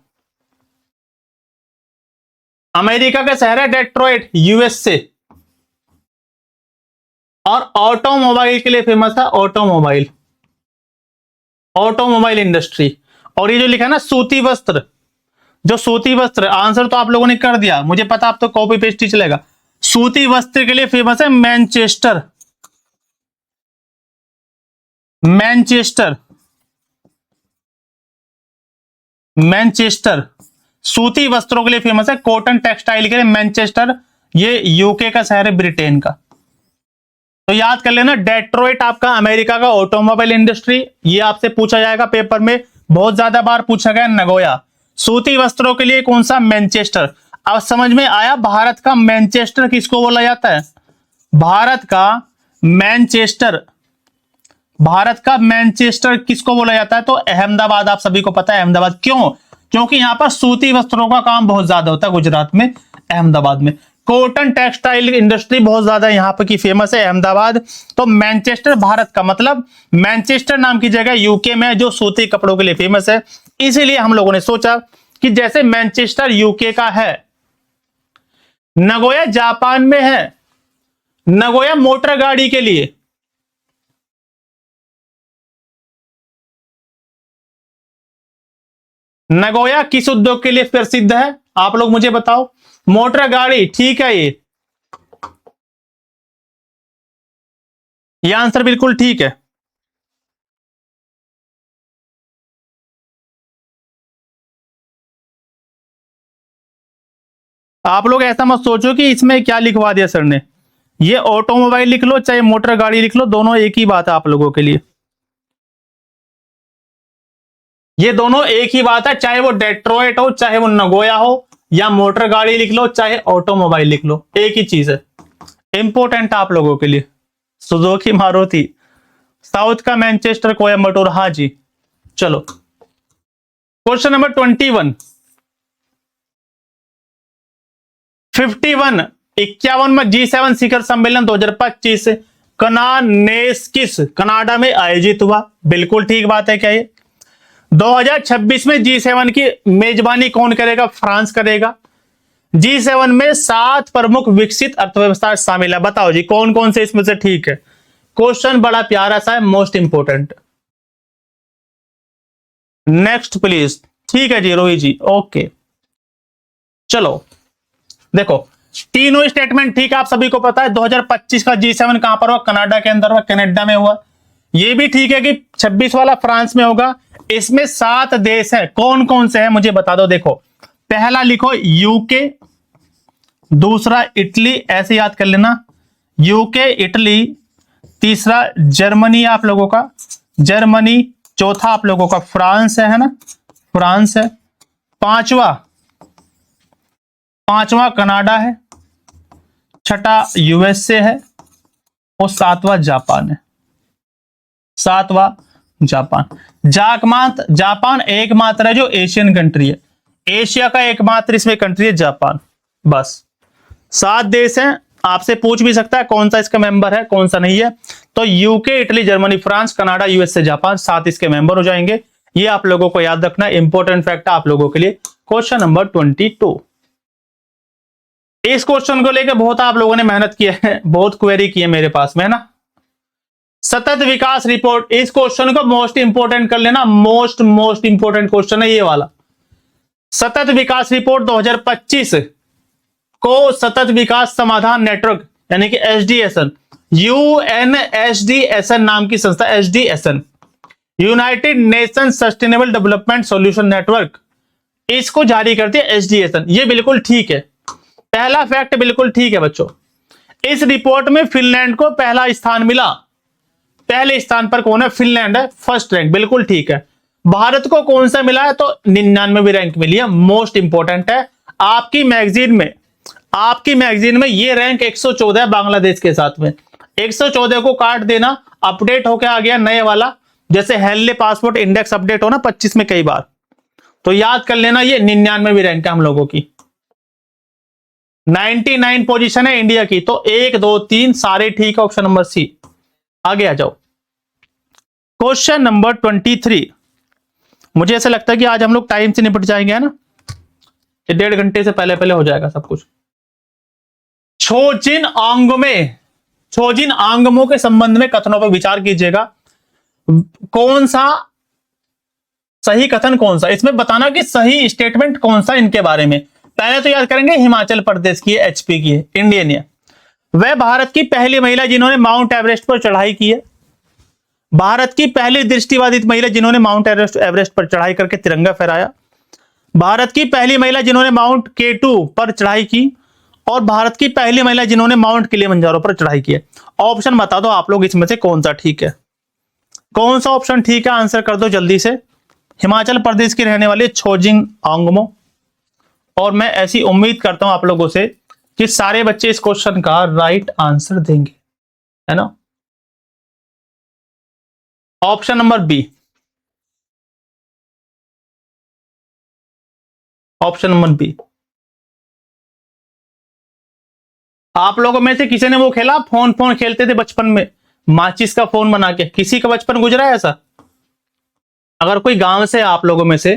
अमेरिका का शहर है डेट्रॉइट, यूएस से। और ऑटोमोबाइल के लिए फेमस है, ऑटोमोबाइल, ऑटोमोबाइल इंडस्ट्री। और ये जो लिखा है ना सूती वस्त्र, जो सूती वस्त्र, आंसर तो आप लोगों ने कर दिया, मुझे पता, आप तो कॉपी पेस्ट ही चलेगा। सूती वस्त्र के लिए फेमस है मैनचेस्टर, मैनचेस्टर, मैनचेस्टर सूती वस्त्रों के लिए फेमस है। कॉटन टेक्सटाइल के लिए मैनचेस्टर, ये यूके का शहर है, ब्रिटेन का। तो याद कर लेना, डेट्रॉइट आपका अमेरिका का ऑटोमोबाइल इंडस्ट्री, ये आपसे पूछा जाएगा पेपर में, बहुत ज्यादा बार पूछा गया। नगोया सूती वस्त्रों के लिए कौन सा? मैनचेस्टर। अब समझ में आया भारत का मैनचेस्टर किसको बोला जाता है? भारत का मैनचेस्टर, भारत का मैनचेस्टर किसको बोला जाता है? तो अहमदाबाद, आप सभी को पता है अहमदाबाद। क्यों? क्योंकि यहां पर सूती वस्त्रों का काम बहुत ज्यादा होता है गुजरात में, अहमदाबाद में। कॉटन टेक्सटाइल इंडस्ट्री बहुत ज्यादा यहां पर की फेमस है, अहमदाबाद। तो मैनचेस्टर भारत का, मतलब मैनचेस्टर नाम की जगह यूके में, जो सूती कपड़ों के लिए फेमस है। इसीलिए हम लोगों ने सोचा कि जैसे मैनचेस्टर यूके का है, नगोया जापान में है, नगोया मोटर गाड़ी के लिए, नगोया किस उद्योग के लिए प्रसिद्ध है? आप लोग मुझे बताओ। मोटर गाड़ी, ठीक है, ये आंसर बिल्कुल ठीक है। आप लोग ऐसा मत सोचो कि इसमें क्या लिखवा दिया सर ने, ये ऑटोमोबाइल लिख लो चाहे मोटर गाड़ी लिख लो, दोनों एक ही बात है आप लोगों के लिए। ये दोनों एक ही बात है, चाहे वो डेट्रॉइट हो, चाहे वो नगोया हो, या मोटर गाड़ी लिख लो, चाहे ऑटोमोबाइल लिख लो, एक ही चीज है। इंपोर्टेंट आप लोगों के लिए। सुजुकी मारुति, साउथ का मैनचेस्टर, कोयम्बटूर। हाँ जी, चलो क्वेश्चन नंबर 21। 51 51 में G7 शिखर सम्मेलन 2025 कनानेस्किस कनाडा में आयोजित हुआ। बिल्कुल ठीक बात है। क्या ये 2026 में G7 की मेजबानी कौन करेगा? फ्रांस करेगा। G7 में 7 प्रमुख विकसित अर्थव्यवस्था शामिल है। बताओ जी कौन कौन से इसमें से ठीक है? क्वेश्चन बड़ा प्यारा सा है, मोस्ट इंपोर्टेंट। Next please. ठीक है जी रोहित जी, ओके। चलो देखो, तीनों स्टेटमेंट ठीक है, आप सभी को पता है। 2025 का G7 कहां पर हुआ? कनाडा के अंदर हुआ, कनाडा में हुआ। ये भी ठीक है कि 26 वाला फ्रांस में होगा। इसमें 7 देश है, कौन कौन से हैं मुझे बता दो। देखो, पहला लिखो यूके, दूसरा इटली, ऐसे याद कर लेना, यूके इटली। तीसरा जर्मनी आप लोगों का, जर्मनी। चौथा आप लोगों का फ्रांस है ना, फ्रांस है। पांचवा कनाडा है। छठा यूएसए है और सातवां जापान है। सातवां जापान। जापान एकमात्र है जो एशियन कंट्री है। एशिया का एकमात्र इसमें कंट्री है जापान। बस 7 देश हैं। आपसे पूछ भी सकता है कौन सा इसका मेंबर है, कौन सा नहीं है। तो UK, Italy, Germany, France, Canada, USA, Japan, 7 इसके मेंबर हो जाएंगे। ये आप लोगों को याद रखना, इंपॉर्टेंट फैक्ट आप लोगों के लिए। Question number 22। इस क्वेश्चन को लेकर बहुत आप लोगों ने मेहनत की है, बहुत क्वेरी की है मेरे पास में, है ना। सतत विकास रिपोर्ट, इस क्वेश्चन को मोस्ट इंपोर्टेंट कर लेना। मोस्ट इंपोर्टेंट क्वेश्चन है ये वाला। सतत विकास रिपोर्ट 2025 को सतत विकास समाधान नेटवर्क यानी कि एसडीएसएन, यूएनएसडीएसएन नाम की संस्था, SDSN, United Nation sustainable development solution network, इसको जारी करती है एसडीएसएन। ये बिल्कुल ठीक है, पहला फैक्ट बिल्कुल ठीक है बच्चों। इस रिपोर्ट में फिनलैंड को पहला स्थान मिला। पहले स्थान पर कौन है? फिनलैंड है, फर्स्ट रैंक, बिल्कुल ठीक है। भारत को कौन सा मिला है? तो 99वीं रैंक मिली है। मोस्ट इंपोर्टेंट है। आपकी मैगजीन में ये रैंक 114 है बांग्लादेश के साथ में। 114 को काट देना, अपडेट होकर आ गया नए वाला, जैसे हेल्ले पासपोर्ट इंडेक्स अपडेट हो ना 25 में कई बार, तो याद कर लेना ये 99वीं रैंक है हम लोगों की। 99 पोजीशन है इंडिया की। तो 1 2 3 सारे ठीक है, ऑप्शन नंबर सी। आगे आ जाओ, क्वेश्चन नंबर 23। मुझे ऐसा लगता है कि आज हम लोग टाइम से निपट जाएंगे, है ना। 1.5 घंटे से पहले हो जाएगा सब कुछ। छोजिन आंगमो के संबंध में कथनों पर विचार कीजिएगा। कौन सा सही कथन, कौन सा इसमें बताना कि सही स्टेटमेंट कौन सा इनके बारे में। पहले तो याद करेंगे हिमाचल प्रदेश की है, एचपी की है, इंडियन है। वह भारत की पहली महिला जिन्होंने माउंट एवरेस्ट पर चढ़ाई की है। भारत की पहली दृष्टिबाधित महिला जिन्होंने माउंट एवरेस्ट पर चढ़ाई करके तिरंगा फहराया। भारत की पहली महिला जिन्होंने माउंट K2 पर चढ़ाई की। और भारत की पहली महिला जिन्होंने माउंट किलिमंजारो पर चढ़ाई की है। ऑप्शन बता दो आप लोग इसमें से कौन सा ठीक है, कौन सा ऑप्शन ठीक है, आंसर कर दो जल्दी से। हिमाचल प्रदेश की रहने वाली छोजिन आंगमो। और मैं ऐसी उम्मीद करता हूं आप लोगों से कि सारे बच्चे इस क्वेश्चन का राइट आंसर देंगे, है ना। Option number B, option number B. आप लोगों में से किसी ने वो खेला, फोन खेलते थे बचपन में, माचिस का फोन बना के। किसी का बचपन गुजरा है ऐसा? अगर कोई गांव से आप लोगों में से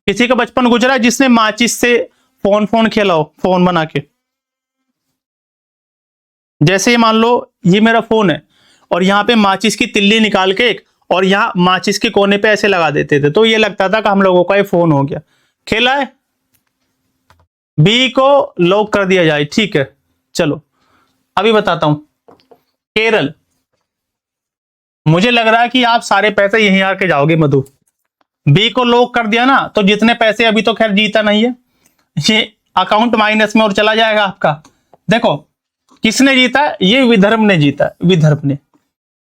किसी का बचपन गुजरा है जिसने माचिस से फोन खेला हो, फोन बना के। जैसे ये मान लो ये मेरा फोन है और यहां पे माचिस की तिल्ली निकाल के एक, और यहां माचिस के कोने पे ऐसे लगा देते थे, तो ये लगता था कि हम लोगों का ये फोन हो गया। खेला है? बी को लॉक कर दिया जाए, ठीक है। चलो अभी बताता हूं। केरल, मुझे लग रहा है कि आप सारे पैसे यहीं आके जाओगे मधु। बी को लॉक कर दिया ना, तो जितने पैसे, अभी तो खैर जीता नहीं है, ये अकाउंट माइनस में और चला जाएगा आपका। देखो किसने जीता? ये विदर्भ ने जीता, विदर्भ ने।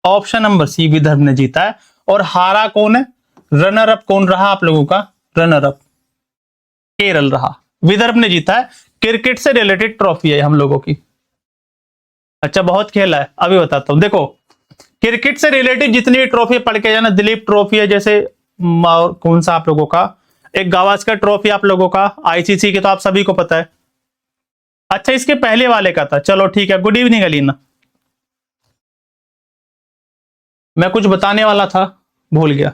ऑप्शन नंबर सी, विदर्भ ने जीता है। और हारा कौन है? रनर अप कौन रहा आप लोगों का? रनर अप केरल रहा, विदर्भ ने जीता है। क्रिकेट से रिलेटेड ट्रॉफी है हम लोगों की। अच्छा, बहुत खेला है, अभी बताता हूं। देखो, क्रिकेट से रिलेटेड जितनी भी ट्रॉफी पढ़ के जाना, दिलीप ट्रॉफी है जैसे, कौन सा आप लोगों का, एक गावस्कर ट्रॉफी आप लोगों का, आईसीसी के तो आप सभी को पता है। अच्छा, इसके पहले वाले का था, चलो ठीक है। गुड इवनिंग अलीना, मैं कुछ बताने वाला था, भूल गया।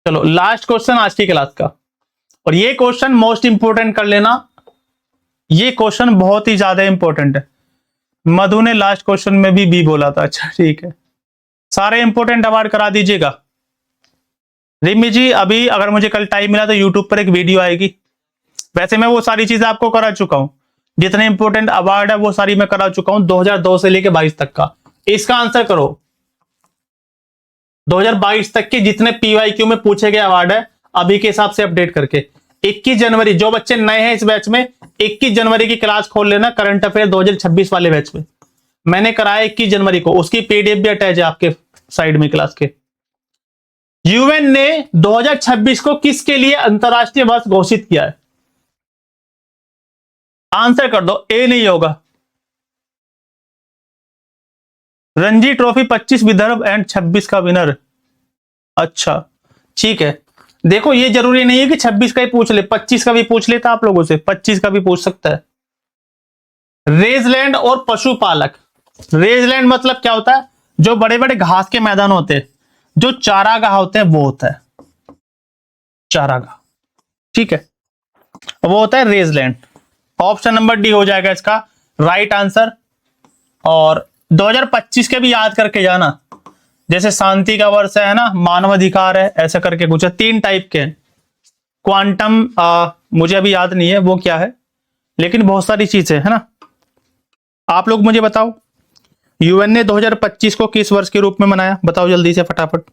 चलो, लास्ट क्वेश्चन आज की क्लास का, और ये क्वेश्चन मोस्ट इंपोर्टेंट कर लेना, ये क्वेश्चन बहुत ही ज्यादा इंपॉर्टेंट है। मधु ने लास्ट क्वेश्चन में भी बी बोला था। अच्छा ठीक है, सारे इंपॉर्टेंट अवार्ड करा दीजिएगा। रिमी जी, अभी अगर मुझे कल टाइम मिला तो यूट्यूब पर एक वीडियो आएगी। वैसे मैं वो सारी चीजें आपको करा चुका हूं, जितने इंपॉर्टेंट अवार्ड है वो सारी मैं करा चुका हूं, 2002 से लेके 22 तक का। इसका आंसर करो, 2022 तक के जितने पीवाईक्यू में पूछे गए अवार्ड है अभी के हिसाब से अपडेट करके। 21 जनवरी, जो बच्चे नए हैं इस बैच में, 21 जनवरी की क्लास खोल लेना, करंट अफेयर 2026 वाले बैच में मैंने कराया 21 जनवरी को, उसकी पीडीएफ भी अटैच है आपके साइड में क्लास के। यूएन ने 2026 को किसके लिए अंतरराष्ट्रीय वर्ष घोषित किया है? आंसर कर दो, ए नहीं होगा। रणजी ट्रॉफी 25 विदर्भ एंड 26 का विनर। अच्छा ठीक है, देखो ये जरूरी नहीं है कि 26 का ही पूछ ले, 25 का भी पूछ लेता आप लोगों से, 25 का भी पूछ सकता है। रेजलैंड और पशुपालक, रेजलैंड मतलब क्या होता है? जो बड़े बड़े घास के मैदान होते हैं, जो चारागाह होते हैं, वो होता है चारागाह, ठीक है, वो होता है रेजलैंड। ऑप्शन नंबर डी हो जाएगा इसका राइट आंसर। और 2025 के भी याद करके जाना, जैसे शांति का वर्ष है ना, मानवाधिकार है, ऐसा करके कुछ है, 3 टाइप के हैं। क्वांटम मुझे अभी याद नहीं है वो क्या है, लेकिन बहुत सारी चीजें है ना। आप लोग मुझे बताओ, यूएन ने 2025 को किस वर्ष के रूप में मनाया? बताओ जल्दी से फटाफट।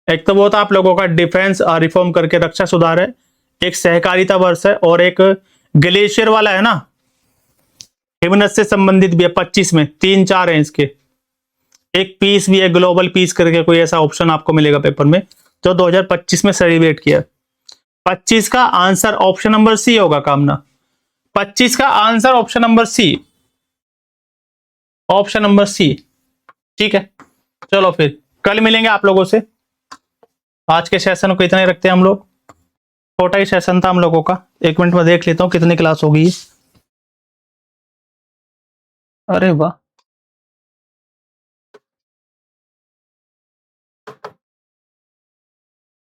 एक तो वो था आप लोगों का डिफेंस रिफॉर्म करके रक्षा सुधार है, एक सहकारिता वर्ष है, और एक ग्लेशियर वाला है ना, हिमनद से संबंधित भी है 25 में, 3-4 है इसके। एक पीस भी है, ग्लोबल पीस करके कोई ऐसा ऑप्शन आपको मिलेगा पेपर में, जो 2025 में सेलिब्रेट किया। 25 का आंसर ऑप्शन नंबर सी होगा कामना, 25 का answer option number C, option number C, ठीक है। चलो फिर कल मिलेंगे आप लोगों से। आज के सेशन को इतना ही रखते हैं हम लोग, छोटा ही सेशन था हम लोगों का। 1 मिनट में देख लेता हूं कितनी क्लास होगी। अरे वाह,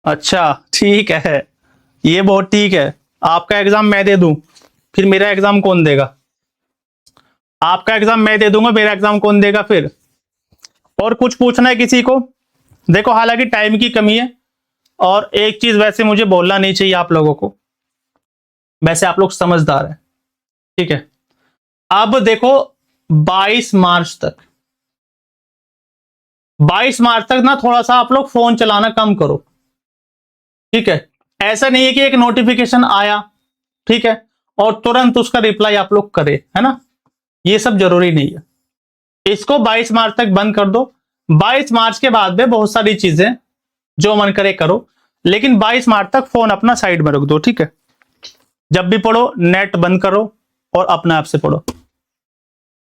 अच्छा ठीक है, ये बहुत ठीक है। आपका एग्जाम मैं दे दूं, फिर मेरा एग्जाम कौन देगा? आपका एग्जाम मैं दे दूंगा, मेरा एग्जाम कौन देगा फिर? और कुछ पूछना है किसी को? देखो हालांकि टाइम की कमी है, और एक चीज वैसे मुझे बोलना नहीं चाहिए आप लोगों को, वैसे आप लोग समझदार हैं, ठीक है। अब देखो 22 मार्च तक, 22 मार्च तक ना थोड़ा सा आप लोग फोन चलाना कम करो, ठीक है। ऐसा नहीं है कि एक नोटिफिकेशन आया, ठीक है, और तुरंत उसका रिप्लाई आप लोग करें, है ना, ये सब जरूरी नहीं है। इसको 22 मार्च तक बंद कर दो। 22 मार्च के बाद में बहुत सारी चीजें जो मन करे करो, लेकिन 22 मार्च तक फोन अपना साइड में रख दो, ठीक है। जब भी पढ़ो नेट बंद करो और अपने आप से पढ़ो।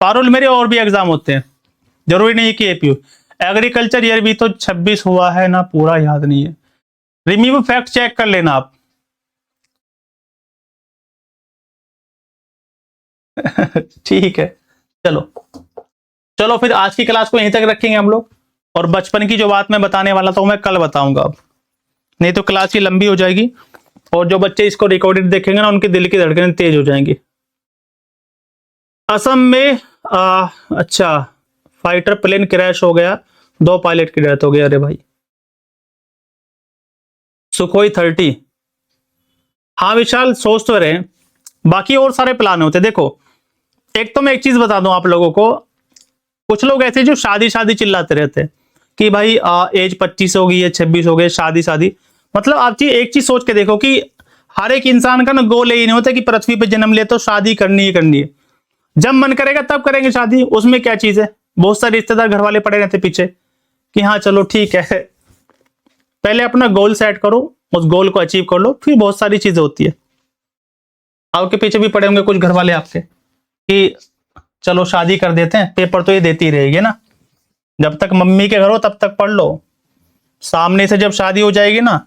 पारुल, मेरे और भी एग्जाम होते हैं, जरूरी नहीं है कि एपीयू। एग्रीकल्चर ईयर भी तो 26 हुआ है ना, पूरा याद नहीं है। रिमीव फैक्ट चेक कर लेना आप। ठीक है, चलो चलो फिर आज की क्लास को यहीं तक रखेंगे हम लोग, और बचपन की जो बात मैं बताने वाला था वो मैं कल बताऊंगा अब, नहीं तो क्लास ही लंबी हो जाएगी, और जो बच्चे इसको रिकॉर्डेड देखेंगे ना उनके दिल की धड़कनें तेज हो जाएंगी। असम में अच्छा, फाइटर प्लेन क्रैश हो गया, 2 पायलट की डेथ हो गई। अरे भाई, सुखोई 30। हाँ विशाल, सोच तो रहे, बाकी और सारे प्लान होते। देखो एक तो मैं एक चीज बता दूं आप लोगों को, कुछ लोग ऐसे जो शादी शादी चिल्लाते रहते हैं कि भाई एज 25 हो गई है, 26 हो गई, शादी शादी। मतलब आप एक चीज सोच के देखो कि हर एक इंसान का ना गोल यही नहीं होता कि पृथ्वी पे जन्म ले तो शादी करनी ही करनी है। जब मन करेगा तब करेंगे शादी, उसमें क्या चीज है। बहुत सारे रिश्तेदार घर वाले पड़े रहते पीछे कि हाँ चलो ठीक है, पहले अपना गोल सेट करो, उस गोल को अचीव कर लो, फिर बहुत सारी चीजें होती है। आपके पीछे भी पड़े होंगे कुछ घर वाले आपके कि चलो शादी कर देते हैं, पेपर तो ये देती रहेगी ना, जब तक मम्मी के घर हो तब तक पढ़ लो, सामने से जब शादी हो जाएगी ना,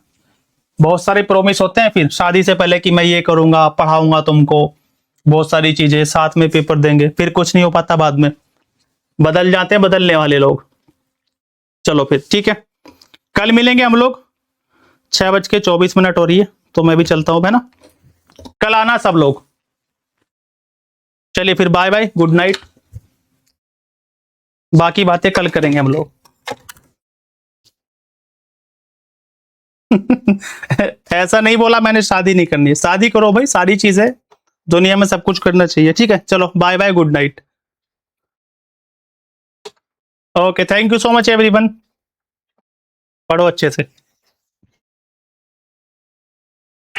बहुत सारे प्रोमिस होते हैं फिर शादी से पहले कि मैं ये करूंगा, पढ़ाऊंगा तुमको, बहुत सारी चीजें, साथ में पेपर देंगे, फिर कुछ नहीं हो पाता, बाद में बदल जाते हैं बदलने वाले लोग। चलो फिर ठीक है, कल मिलेंगे हम लोग, 6:24 हो रही है, तो मैं भी चलता हूं, है ना, कल आना सब लोग। चलिए फिर बाय बाय, गुड नाइट, बाकी बातें कल करेंगे हम लोग। ऐसा नहीं बोला मैंने शादी नहीं करनी है, शादी करो भाई, सारी चीजें दुनिया में सब कुछ करना चाहिए। ठीक है, चलो bye bye, good night, okay, thank you so much everyone, पढ़ो अच्छे से।